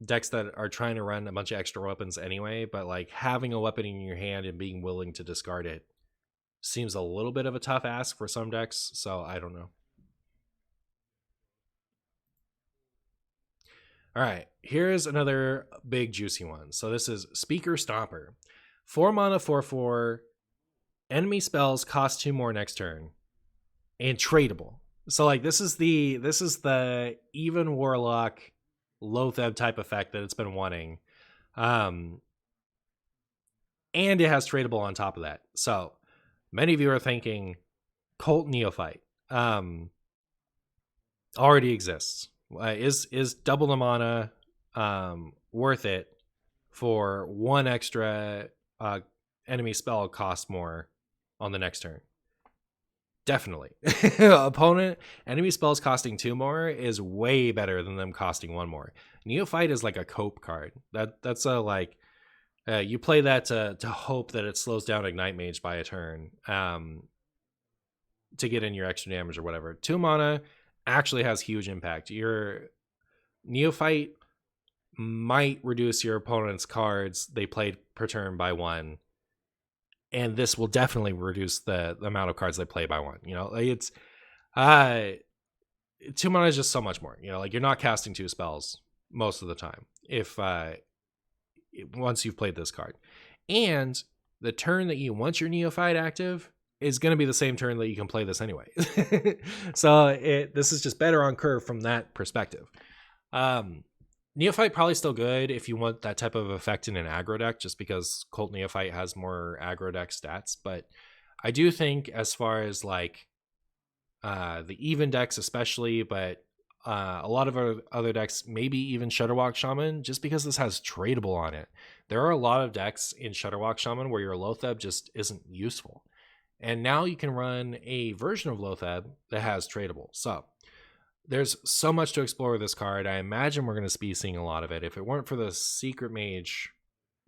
decks that are trying to run a bunch of extra weapons anyway, but like having a weapon in your hand and being willing to discard it seems a little bit of a tough ask for some decks, so I don't know. All right, here's another big juicy one. So this is Speaker Stomper. 4 mana, 4/4. Enemy spells cost 2 more next turn, and tradable. So like this is the even Warlock Loatheb type effect that it's been wanting, and it has tradable on top of that. So many of you are thinking Cult Neophyte already exists. Is double the mana worth it for 1 extra enemy spell cost more on the next turn? Definitely. Opponent enemy spells costing 2 more is way better than them costing 1 more. Neophyte is like a cope card. That's a like you play that to hope that it slows down Ignite Mage by a turn to get in your extra damage or whatever. 2 mana actually has huge impact. Your Neophyte might reduce your opponent's cards they played per turn by 1. And this will definitely reduce the amount of cards they play by 1. You know, like it's 2 mana is just so much more. You know, like you're not casting 2 spells most of the time if once you've played this card. And the turn that you want your Neophyte active is going to be the same turn that you can play this anyway. So this is just better on curve from that perspective. Neophyte probably still good if you want that type of effect in an aggro deck, just because Cult Neophyte has more aggro deck stats. But I do think as far as like the even decks especially, but a lot of other decks, maybe even Shudderwalk Shaman, just because this has tradable on it. There are a lot of decks in Shudderwalk Shaman where your Loatheb just isn't useful. And now you can run a version of Loatheb that has tradable. So there's so much to explore with this card. I imagine we're going to be seeing a lot of it. If it weren't for the Secret Mage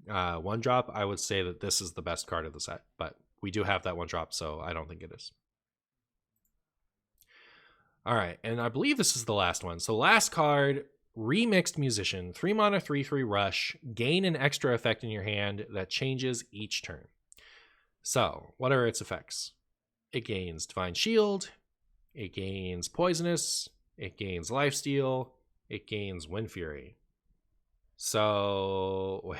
1-drop, I would say that this is the best card of the set. But we do have that 1-drop, so I don't think it is. All right, and I believe this is the last one. So last card, Remixed Musician. 3 mana, 3/3 rush. Gain an extra effect in your hand that changes each turn. So what are its effects? It gains Divine Shield. It gains Poisonous. It gains Lifesteal. It gains Wind Fury. So wait.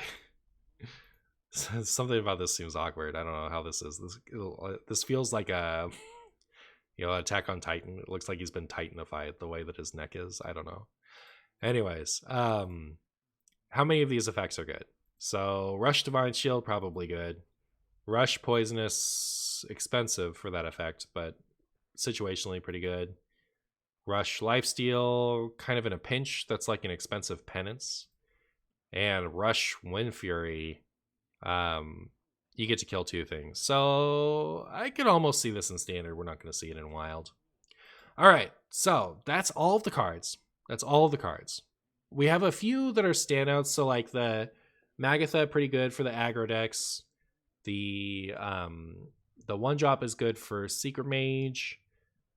Something about this seems awkward. I don't know how this is. This feels like a Attack on Titan. It looks like he's been Titanified the way that his neck is. I don't know. Anyways, how many of these effects are good? So Rush Divine Shield, probably good. Rush Poisonous, expensive for that effect, but situationally pretty good. Rush Lifesteal, kind of in a pinch. That's like an expensive penance. And Rush Wind Fury, you get to kill 2 things. So I could almost see this in Standard. We're not going to see it in Wild. All right, so that's all of the cards. That's all of the cards. We have a few that are standouts. So like the Magatha, pretty good for the aggro decks. The 1-drop is good for Secret Mage.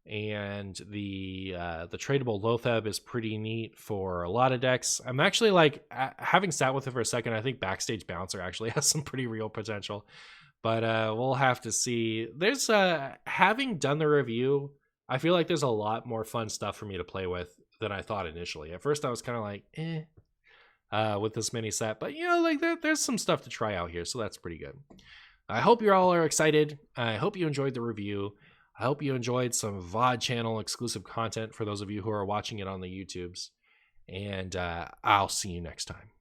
And the tradable Loatheb is pretty neat for a lot of decks. I'm actually like, having sat with it for a second, I think Backstage Bouncer actually has some pretty real potential. But we'll have to see. There's having done the review, I feel like there's a lot more fun stuff for me to play with than I thought initially. At first I was kind of like, with this mini set. But, like there's some stuff to try out here, so that's pretty good. I hope you all are excited. I hope you enjoyed the review. I hope you enjoyed some VOD channel exclusive content for those of you who are watching it on the YouTubes. And I'll see you next time.